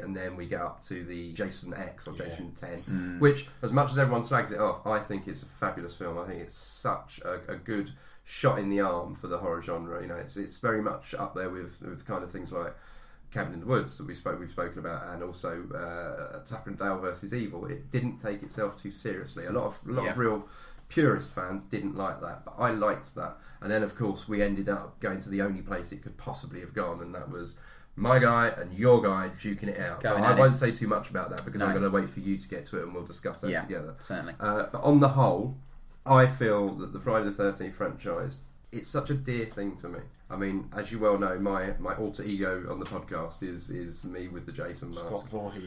and then we get up to the Jason X or Jason 10, which, as much as everyone slags it off, I think it's a fabulous film. I think it's such a good shot in the arm for the horror genre. It's very much up there with kind of things like Cabin in the Woods that we've spoken about, and also Tucker and Dale versus Evil. It didn't take itself too seriously. A lot of real purist fans didn't like that, but I liked that. And then, of course, we ended up going to the only place it could possibly have gone, and that was my guy and your guy duking it out. I won't say too much about that because I'm going to wait for you to get to it and we'll discuss that together. Certainly. But on the whole, I feel that the Friday the 13th franchise, it's such a dear thing to me. I mean, as you well know, my alter ego on the podcast is me with the Jason mask.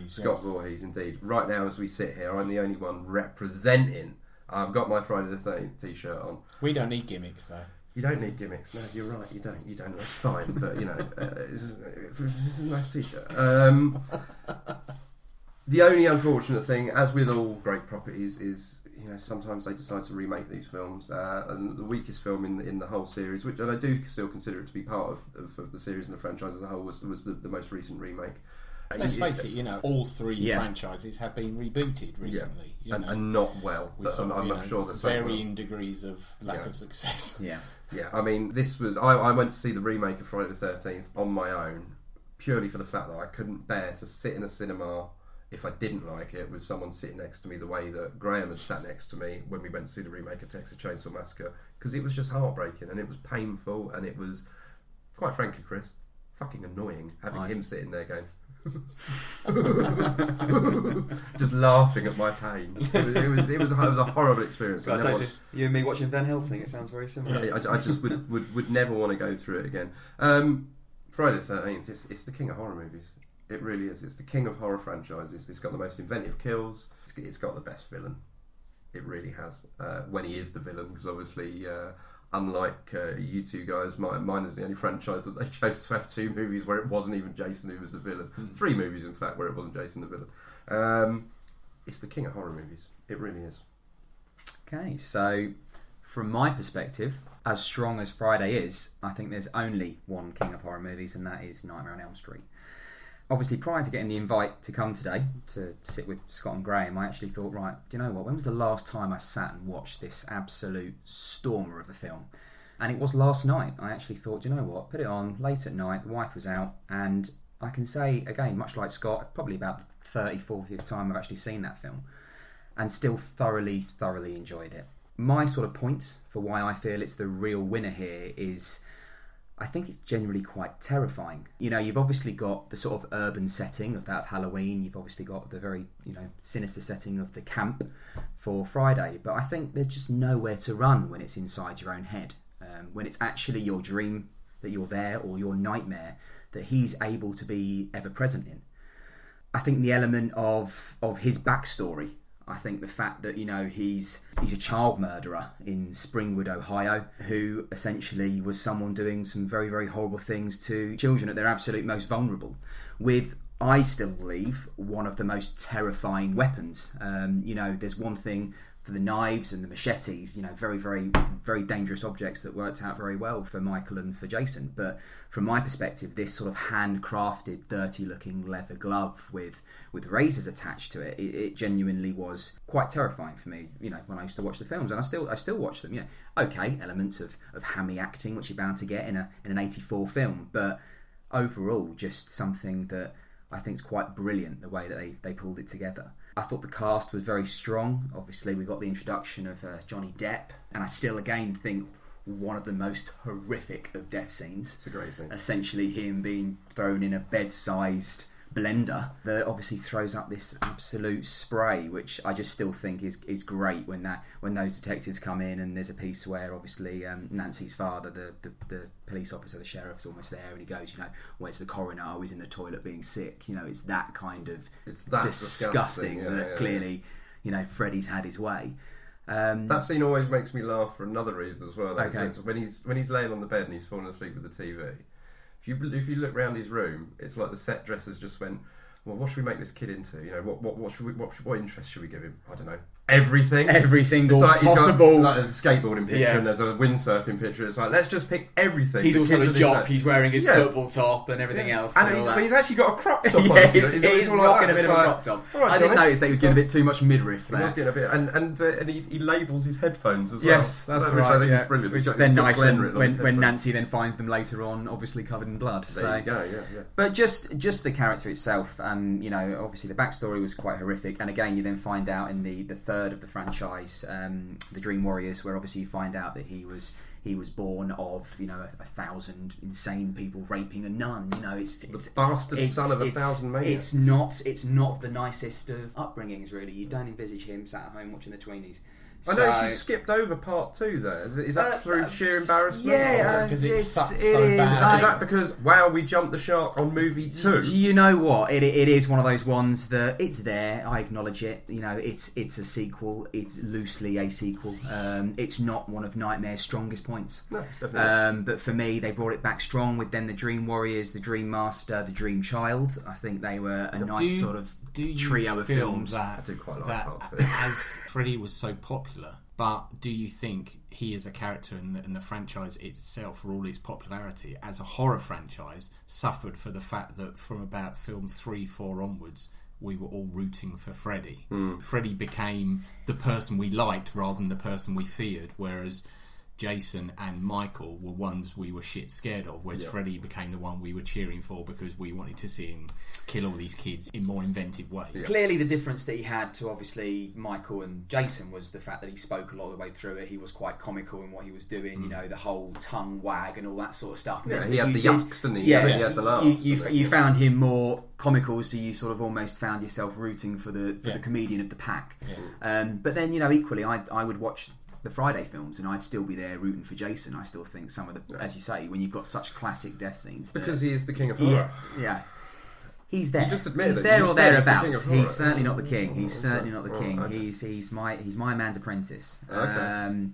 Scott Voorhees, indeed. Right now, as we sit here, I'm the only one representing. I've got my Friday the 13th t-shirt on. We don't need gimmicks, though. You don't need gimmicks. No, you're right. You don't. That's fine. But it's a nice t-shirt. The only unfortunate thing, as with all great properties, is sometimes they decide to remake these films. And the weakest film in the whole series, which and I do still consider it to be part of the series and the franchise as a whole, was the most recent remake. Let's face it, all 3 franchises have been rebooted recently. And not well. I'm not sure that varying degrees of lack of success. Yeah, I mean, this was... I went to see the remake of Friday the 13th on my own, purely for the fact that I couldn't bear to sit in a cinema, if I didn't like it, with someone sitting next to me the way that Graham had sat next to me when we went to see the remake of Texas Chainsaw Massacre, because it was just heartbreaking, and it was painful, and it was, quite frankly, Chris, fucking annoying having him sitting there going... just laughing at my pain. It was a horrible experience. You and me watching Van Helsing, it sounds very similar. I just would never want to go through it again. Friday the 13th, it's the king of horror movies. It really is. It's the king of horror franchises. It's got the most inventive kills. It's got the best villain. It really has. When he is the villain, because obviously unlike you two guys, mine is the only franchise that they chose to have 2 movies where it wasn't even Jason who was the villain. 3 movies, in fact, where it wasn't Jason the villain. It's the king of horror movies. It really is. Okay, so from my perspective, as strong as Friday is, I think there's only one king of horror movies, and that is Nightmare on Elm Street. Obviously, prior to getting the invite to come today to sit with Scott and Graham, I actually thought, right, do you know what? When was the last time I sat and watched this absolute stormer of a film? And it was last night. I actually thought, do you know what? Put it on late at night. The wife was out, and I can say again, much like Scott, probably about the 30th, 40th time I've actually seen that film, and still thoroughly enjoyed it. My sort of point for why I feel it's the real winner here is, I think it's generally quite terrifying. You've obviously got the sort of urban setting of that of Halloween. You've obviously got the very, sinister setting of the camp for Friday. But I think there's just nowhere to run when it's inside your own head. When it's actually your dream that you're there, or your nightmare that he's able to be ever present in. I think the element of his backstory, I think the fact that, he's a child murderer in Springwood, Ohio, who essentially was someone doing some very, very horrible things to children at their absolute most vulnerable, with, I still believe, one of the most terrifying weapons. There's one thing for the knives and the machetes, very, very, very dangerous objects that worked out very well for Michael and for Jason. But from my perspective, this sort of handcrafted, dirty-looking leather glove with razors attached to it, it genuinely was quite terrifying for me, when I used to watch the films, and I still watch them. Okay, elements of hammy acting, which you're bound to get in an 84 film, but overall, just something that I think is quite brilliant, the way that they pulled it together. I thought the cast was very strong. Obviously, we got the introduction of Johnny Depp, and I still again think one of the most horrific of death scenes. It's a great scene. Essentially, him being thrown in a bed-sized blender that obviously throws up this absolute spray, which I just still think is great when those detectives come in, and there's a piece where obviously Nancy's father, the police officer, the sheriff's almost there, and he goes, where's the coroner? Oh, he's in the toilet being sick. It's that kind of, it's that disgusting that clearly Freddy's had his way. That scene always makes me laugh for another reason as well. Okay. So when he's laying on the bed and he's falling asleep with the TV, if you look around his room, it's like the set dressers just went, well, what should we make this kid into? What interest should we give him? I don't know. Everything. Every single it's like, possible. There's a skateboarding picture and there's a windsurfing picture. It's like, let's just pick everything. He's also a jock. He's wearing his football top and everything else. And he's actually got a crop top on. He's rocking a bit of a crop top. Right, I didn't notice that he was getting a bit too much midriff there. He was getting a bit, and he labels his headphones as well. Yes, that's right. Which I think is brilliant. Which is then nice when Nancy then finds them later on, obviously covered in blood. There you go, yeah. But just the character itself, obviously the backstory was quite horrific. And again, you then find out in the third of the franchise, the Dream Warriors, where obviously you find out that he was born of 1,000 insane people raping a nun. It's the bastard son of 1,000 maniacs. It's not the nicest of upbringings, really. You don't envisage him sat at home watching the Tweenies. I know she skipped over part 2 there. Is that through sheer embarrassment? Yeah, because it sucks it so is. bad. Is that because, wow, we jumped the shark on movie 2? You know what? It is one of those ones that it's there. I acknowledge it. It's a sequel. It's loosely a sequel. It's not one of Nightmare's strongest points. No, it's definitely not. But for me, they brought it back strong with then the Dream Warriors, the Dream Master, the Dream Child. I think they were a nice sort of trio of films. I do quite like that part 2. as Freddy was so popular, but do you think he as a character in the franchise itself, for all its popularity as a horror franchise, suffered for the fact that from about film 3-4 onwards we were all rooting for Freddy? Freddy became the person we liked rather than the person we feared, whereas Jason and Michael were ones we were shit scared of, whereas Freddy became the one we were cheering for because we wanted to see him kill all these kids in more inventive ways. Yeah. Clearly the difference that he had to obviously Michael and Jason was the fact that he spoke a lot of the way through it. He was quite comical in what he was doing, the whole tongue wag and all that sort of stuff. Yeah, he had the yucks, didn't he? Yeah, he had the laughs. You found him more comical, so you sort of almost found yourself rooting for the comedian of the pack. Yeah. But then, equally, I would watch the Friday films and I'd still be there rooting for Jason. I still think some of the, as you say, when you've got such classic death scenes, because he is the king of horror. Yeah. He's there. You just admit he's it. there You or said he's the thereabouts. king of He's certainly horror. not the king. He's certainly not the king. Okay. He's my man's apprentice. Okay.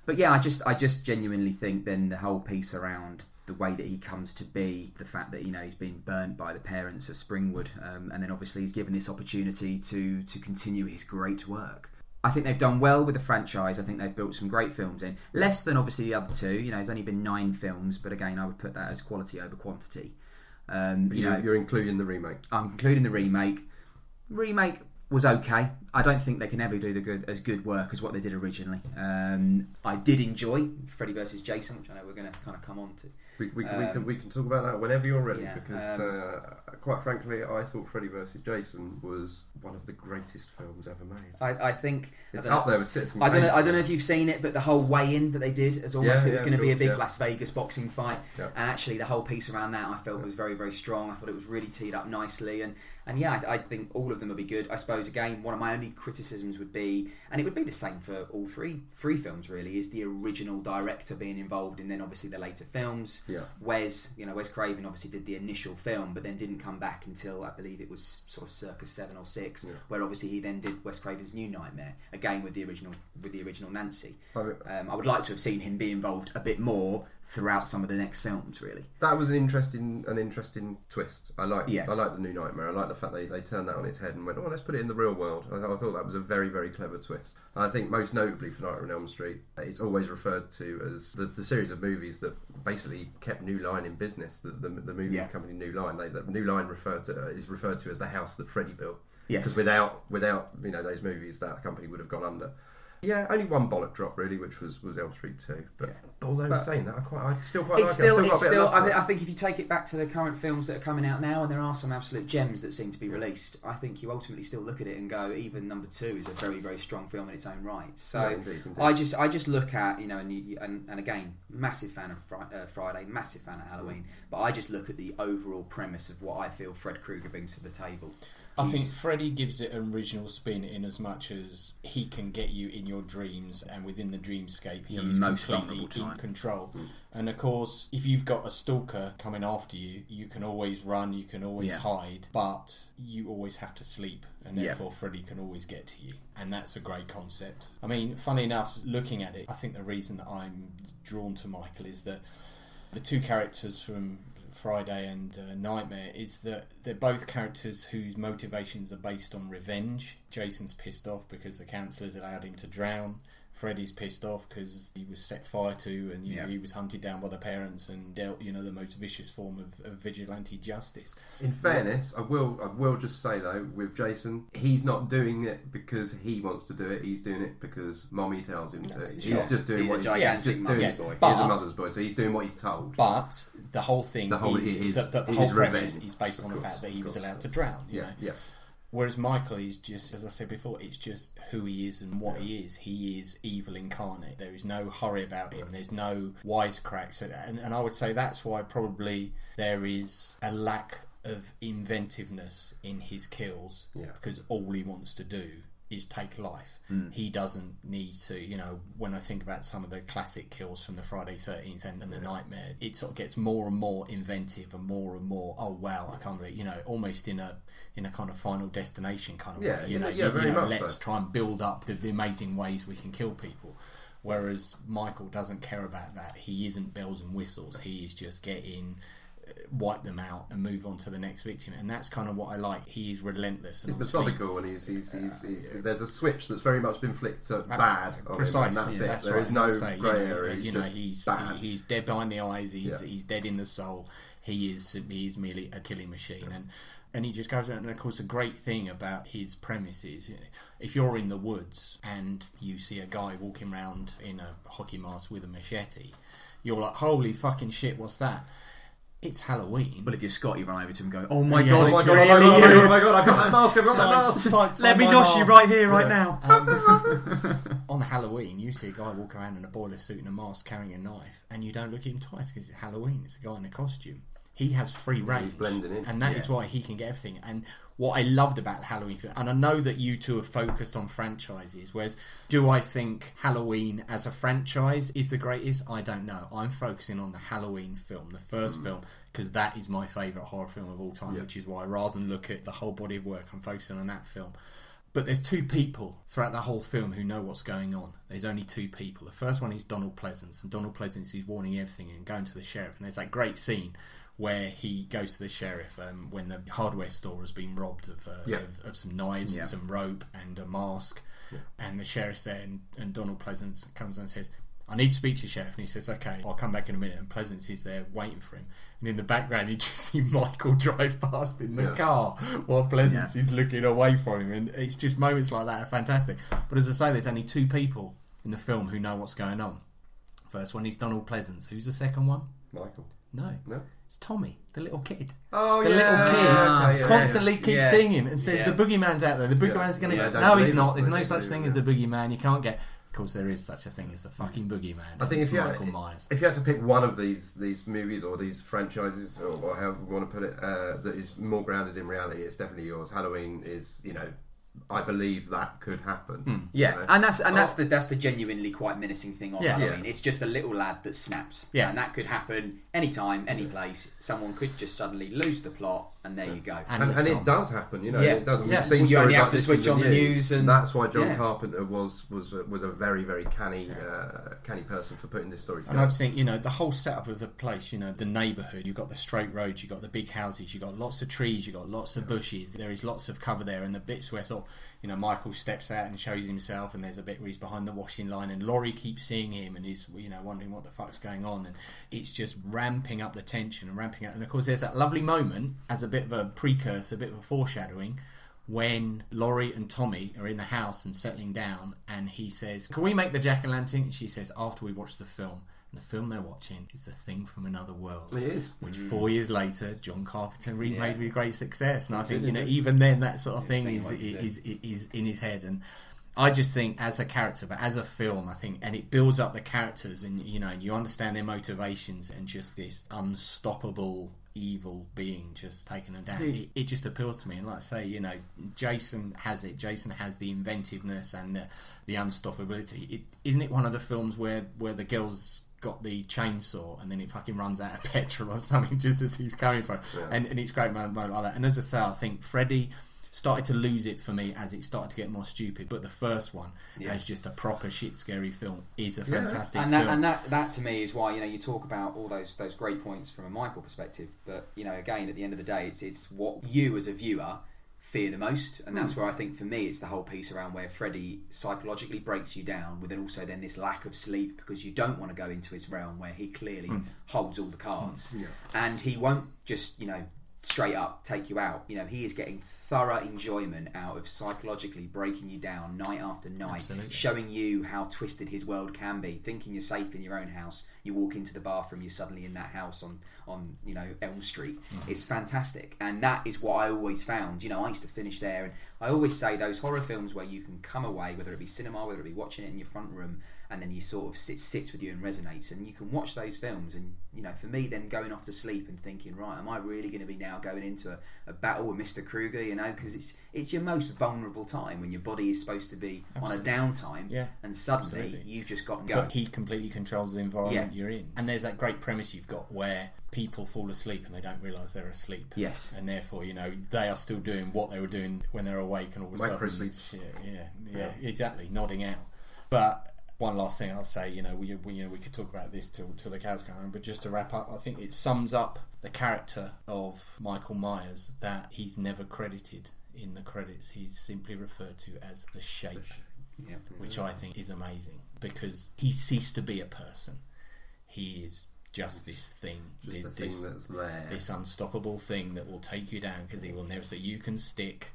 But yeah, I just genuinely think then the whole piece around the way that he comes to be, the fact that he's been burnt by the parents of Springwood, and then obviously he's given this opportunity to continue his great work. I think they've done well with the franchise. I think they've built some great films in. Less than obviously the other two. There's only been 9 films, but again, I would put that as quality over quantity. You're including the remake. I'm including the remake. Remake was okay. I don't think they can ever do as good work as what they did originally. I did enjoy Freddy vs Jason, which I know we're going to kind of come on to. We can talk about that whenever you're ready, Yeah, because quite frankly, I thought Freddy vs Jason was one of the greatest films ever made. I think It's up there with Citizen I don't Kane. know if you've seen it, but the whole weigh-in that they did as almost it was going to be a big Las Vegas boxing fight, and actually the whole piece around that I felt was very, very strong. I thought it was really teed up nicely, and yeah, I think all of them would be good. I suppose again, one of my only criticisms would be, and it would be the same for all three films really, is the original director being involved in then obviously the later films. Yeah. Wes Craven obviously did the initial film, but then didn't come back until I believe it was sort of circa 7 or 6, where obviously he then did Wes Craven's New Nightmare again with the original Nancy. I would like to have seen him be involved a bit more throughout some of the next films. Really, that was an interesting twist. I like the New Nightmare. I like the fact they turned that on its head and went, let's put it in the real world. I thought that was a very, very clever twist. I think most notably for Nightmare on Elm Street, it's always referred to as the series of movies that basically kept New Line in business. The movie company New Line. The New Line is referred to as the house that Freddy built. Yes. Because without those movies, that company would have gone under. Yeah, only one bollock drop really, which was Elm Street 2. But although saying that, I still quite like it. I think if you take it back to the current films that are coming out now, and there are some absolute gems that seem to be released, I think you ultimately still look at it and go, even number 2 is a very, very strong film in its own right. So indeed. I just look at and again, massive fan of Friday, massive fan of Halloween, but I just look at the overall premise of what I feel Fred Krueger brings to the table. I think Freddy gives it an original spin in as much as he can get you in your dreams, and within the dreamscape he's completely in control. And of course, if you've got a stalker coming after you, you can always run, you can always hide, but you always have to sleep, and therefore Freddy can always get to you. And that's a great concept. I mean, funny enough, looking at it, I think the reason that I'm drawn to Michael is that the two characters from Friday and Nightmare is that they're both characters whose motivations are based on revenge. Jason's pissed off because the counsellors allowed him to drown. Freddy's pissed off because he was set fire to, and he was hunted down by the parents and dealt, the most vicious form of vigilante justice. In fairness, I will just say though, with Jason, he's not doing it because he wants to do it. He's doing it because Mommy tells him to. He's just doing what he's doing. He's a mother's boy, so he's doing what he's told. But the whole thing, the whole premise is based on the fact that he was allowed to drown. You know? Whereas Michael is just, as I said before, it's just who he is and what he is. He is evil incarnate. There is no hurry about him. There's no wisecracks. And I would say that's why probably there is a lack of inventiveness in his kills, because all he wants to do is take life. He doesn't need to, when I think about some of the classic kills from the Friday 13th and the Nightmare, it sort of gets more and more inventive and more, oh wow, I can't believe, almost in a kind of Final Destination kind of way. Let's try and build up the amazing ways we can kill people. Whereas Michael doesn't care about that. He isn't bells and whistles. He is just wipe them out and move on to the next victim, and that's kind of what I like. He's relentless and he's methodical, and he's there's a switch that's very much been flicked to bad. Precisely, that's it. There is no grey area. He's dead behind the eyes. He's dead in the soul. He is merely a killing machine, and he just goes around. And of course, the great thing about his premise is, if you're in the woods and you see a guy walking around in a hockey mask with a machete, you're like, holy fucking shit, what's that? It's Halloween. But if you're Scott, you run over to him and go, oh my god, I've got that mask, let me nosh you right here, right now. On Halloween, you see a guy walk around in a boiler suit and a mask carrying a knife, and you don't look at him twice because it's Halloween. It's a guy in a costume. He has free range, and that is why he can get everything. And what I loved about Halloween, and I know that you two have focused on franchises, whereas do I think Halloween as a franchise is the greatest? I don't know. I'm focusing on the Halloween film, the first film, because that is my favourite horror film of all time, which is why rather than look at the whole body of work, I'm focusing on that film. But there's two people throughout the whole film who know what's going on. There's only two people. The first one is Donald Pleasance, and Donald Pleasance is warning everything and going to the sheriff, and there's that great scene where he goes to the sheriff when the hardware store has been robbed of some knives and some rope and a mask, and the sheriff's there, and Donald Pleasance comes and says, I need to speak to you, sheriff. And he says, okay, I'll come back in a minute. And Pleasance is there waiting for him, and in the background you just see Michael drive past in the car while Pleasance is looking away from him, and it's just moments like that are fantastic. But as I say, there's only two people in the film who know what's going on. First one is Donald Pleasance. Who's the second one? Michael. No. It's Tommy, the little kid. Oh, the little kid constantly keeps seeing him and says, the boogeyman's out there. The boogeyman's going to... No, he's not. There's no such thing as the boogeyman. You can't get... Of course, there is such a thing as the fucking boogeyman. I think if you had to pick one of these movies or these franchises, or however you want to put it, that is more grounded in reality, it's definitely yours. Halloween is, I believe that could happen. And that's the genuinely quite menacing thing on Halloween. It's just a little lad that snaps, and that could happen anytime, any place. Someone could just suddenly lose the plot, and there you go. And it does happen, It does. We've seen you only have like to switch on the news, and that's why John Carpenter was a very, very canny person for putting this story together. And I just think, the whole setup of the place, the neighbourhood. You've got the straight roads, you've got the big houses, you've got lots of trees, you've got lots of bushes. There is lots of cover there, and the bits where Michael steps out and shows himself, and there's a bit where he's behind the washing line, and Laurie keeps seeing him and is wondering what the fuck's going on, and it's just ramping up the tension and ramping up. And of course there's that lovely moment as a bit of a precursor, a bit of a foreshadowing, when Laurie and Tommy are in the house and settling down, and he says, can we make the jack-o'-lantern? And she says, after we watch the film. And the film they're watching is The Thing from Another World. It is. Which 4 years later, John Carpenter remade with great success. And I think, even then that sort of thing is in his head. And I just think as a character, but as a film, I think, and it builds up the characters, and you understand their motivations, and just this unstoppable evil being just taking them down. It just appeals to me, and like I say, you know, Jason has it. Jason has the inventiveness and the unstoppability. Isn't it one of the films where the girls got the chainsaw and then it fucking runs out of petrol or something just as he's coming from, and it's a great moment like that. And as I say, I think Freddy started to lose it for me as it started to get more stupid, but the first one as just a proper shit scary film is a fantastic film. And that to me is why, you know, you talk about all those great points from a Michael perspective, but you know, again, at the end of the day, it's what you as a viewer fear the most, and that's where I think for me it's the whole piece around where Freddy psychologically breaks you down, with also then this lack of sleep because you don't want to go into his realm where he clearly holds all the cards, and he won't just, you know, straight up take you out. You know, he is getting thorough enjoyment out of psychologically breaking you down night after night. Absolutely. Showing you how twisted his world can be. Thinking you're safe in your own house, you walk into the bathroom, you're suddenly in that house on you know, Elm Street. It's fantastic, and that is what I always found. You know, I used to finish there, and I always say those horror films where you can come away, whether it be cinema, whether it be watching it in your front room, and then you sort of sits with you and resonates, and you can watch those films, and you know, for me then going off to sleep and thinking, right, am I really going to be now going into a battle with Mr. Krueger, you know, because it's your most vulnerable time when your body is supposed to be on a downtime, and suddenly you've just got to go. But he completely controls the environment you're in, and there's that great premise you've got where people fall asleep and they don't realise they're asleep. Yes. And therefore, you know, they are still doing what they were doing when they're awake, and all of a sudden, yeah, exactly, nodding out. But one last thing I'll say, you know, we could talk about this till the cows come home, but just to wrap up, I think it sums up the character of Michael Myers that he's never credited in the credits. He's simply referred to as the Shape, which I think is amazing, because he ceased to be a person. He is just this thing, that's there, this unstoppable thing that will take you down, because he will never. So you can stick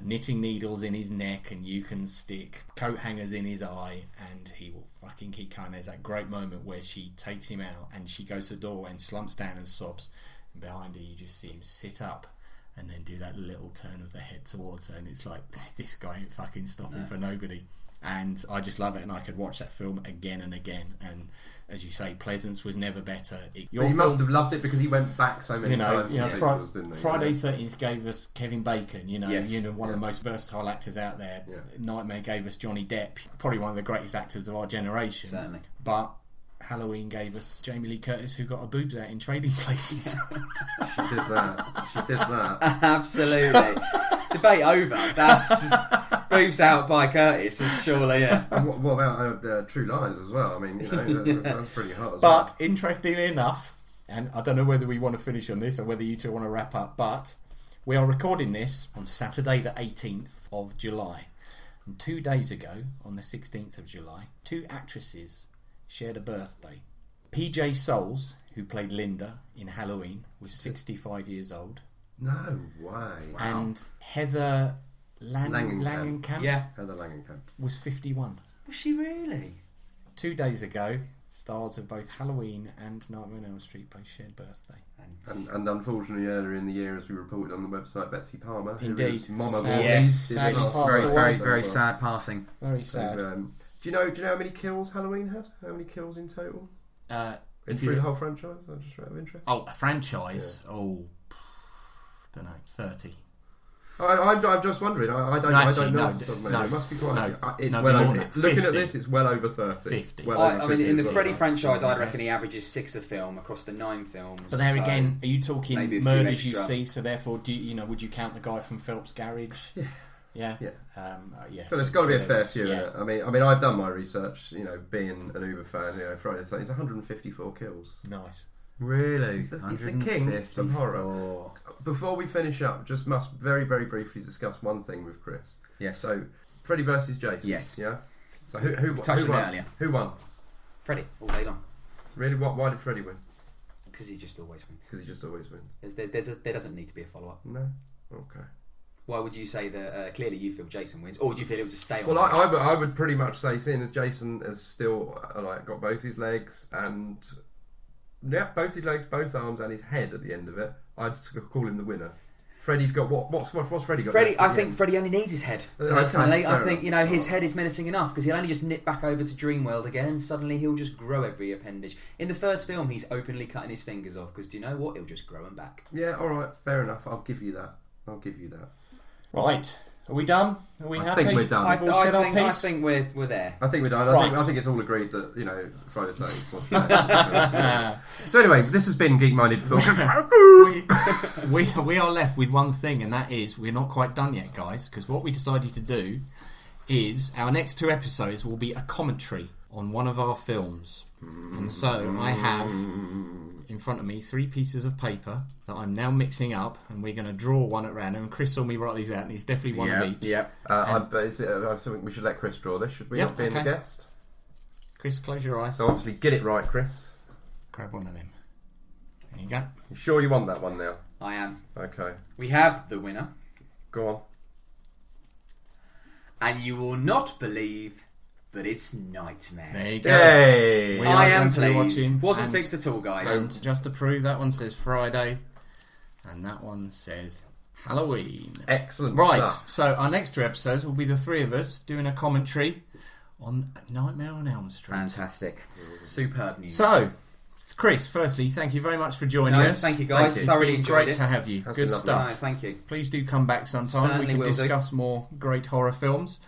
knitting needles in his neck, and you can stick coat hangers in his eye, and he will fucking keep coming. There's that great moment where she takes him out and she goes to the door and slumps down and sobs, and behind her you just see him sit up and then do that little turn of the head towards her, and it's like, this guy ain't fucking stopping for nobody. And I just love it, and I could watch that film again and again. And as you say, Pleasance was never better. He must have loved it because he went back so many times. Friday 13th gave us Kevin Bacon. You know, one of the most versatile actors out there. Yeah. Nightmare gave us Johnny Depp, probably one of the greatest actors of our generation. Certainly. But Halloween gave us Jamie Lee Curtis, who got her boobs out in Trading Places. She did that. Absolutely. Debate over. That's just boobs out by Curtis, and surely, And what about True Lies as well? I mean, you know, that's pretty hot as well. But interestingly enough, and I don't know whether we want to finish on this or whether you two want to wrap up, but we are recording this on Saturday the 18th of July. And 2 days ago, on the 16th of July, two actresses shared a birthday. PJ Souls, who played Linda in Halloween, was 65 years old. No way. And Heather Langenkamp Heather Langenkamp was 51. Was she really? 2 days ago, stars of both Halloween and Nightmare on Elm Street both shared birthday. And unfortunately, earlier in the year, as we reported on the website, Betsy Palmer, indeed, Mama Voorhees, very sad passing. Very sad. Do you know how many kills Halloween had? How many kills in total? Through the whole franchise? Just out of interest. Oh, a franchise? Yeah. Oh, don't know, 30. I'm just wondering. I don't know. It must be quite. It's well over. Looking at this, it's well over 30. 50. Well over 50 in the Freddy franchise, I'd reckon he averages 6 a film across the 9 films. But there again, are you talking murders you see? So therefore, would you count the guy from Phelps Garage? Yeah. Yes. So there's got to be a fair few. Yeah. I mean, I've done my research. You know, being an Uber fan, you know, Friday the 13th, 154 kills. Nice. Really? He's the king of horror. Before we finish up, just must very, very briefly discuss one thing with Chris. Yes. So, Freddy versus Jason. Yes. Yeah. So who won? Earlier. Who won? Freddy, all day long. Really? Why did Freddy win? Because he just always wins. Because he just always wins. There doesn't need to be a follow-up. No. Okay. Why would you say that clearly you feel Jason wins, or would you feel it was a stay on? Well, I would pretty much say, seeing as Jason has still got both his legs and both his legs, both arms, and his head at the end of it, I'd call him the winner. Freddy's got what's Freddy got? Freddy, left I at the think end? Freddy only needs his head. Okay, Personally, I fair think enough. his head is menacing enough because he'll only just nip back over to Dreamworld again, and suddenly he'll just grow every appendage. In the first film, he's openly cutting his fingers off because do you know what? He'll just grow them back. Yeah, all right, fair enough. I'll give you that. Right. Are we done? Are we I happy? think we're done. I, We've all said our think, I piece? think we're there. I think we're done. Right. I think it's all agreed that Friday the 13th was today. So anyway, this has been Geek-Minded Film. we are left with one thing, and that is we're not quite done yet, guys, because what we decided to do is our next 2 episodes will be a commentary on one of our films. And so I have in front of me 3 pieces of paper that I'm now mixing up, and we're going to draw one at random. And Chris saw me write these out, and he's definitely one of each. Yep. I think we should let Chris draw this, should we? Yep, Not being the okay. guest. Chris, close your eyes. So obviously get it right, Chris. Grab one of them. There you go. You sure you want that one now? I am. Okay. We have the winner, Go on. and you will not believe that it's Nightmare. There you go. Yay! We I are am going to be pleased. watching, Wasn't and- fixed at all, guys. And just to prove, that one says Friday, and that one says Halloween. Excellent Right, stuff. so our next 2 episodes will be the 3 of us doing a commentary on Nightmare on Elm Street. Fantastic. Superb news. So, Chris, firstly, thank you very much for joining us. Thank you, guys. Thank you. It's Thoroughly been enjoyed great it. to have you. That's Good been lovely. stuff. No, thank you. Please do come back sometime. Certainly We can will do. discuss more great horror films.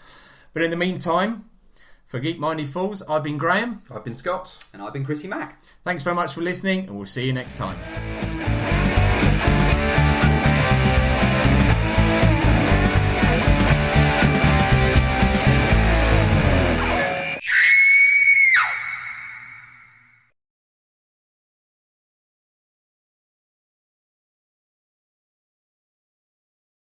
But in the meantime, for Geek-Minded Fools, I've been Graham. I've been Scott. And I've been Chrissy Mack. Thanks very much for listening, and we'll see you next time.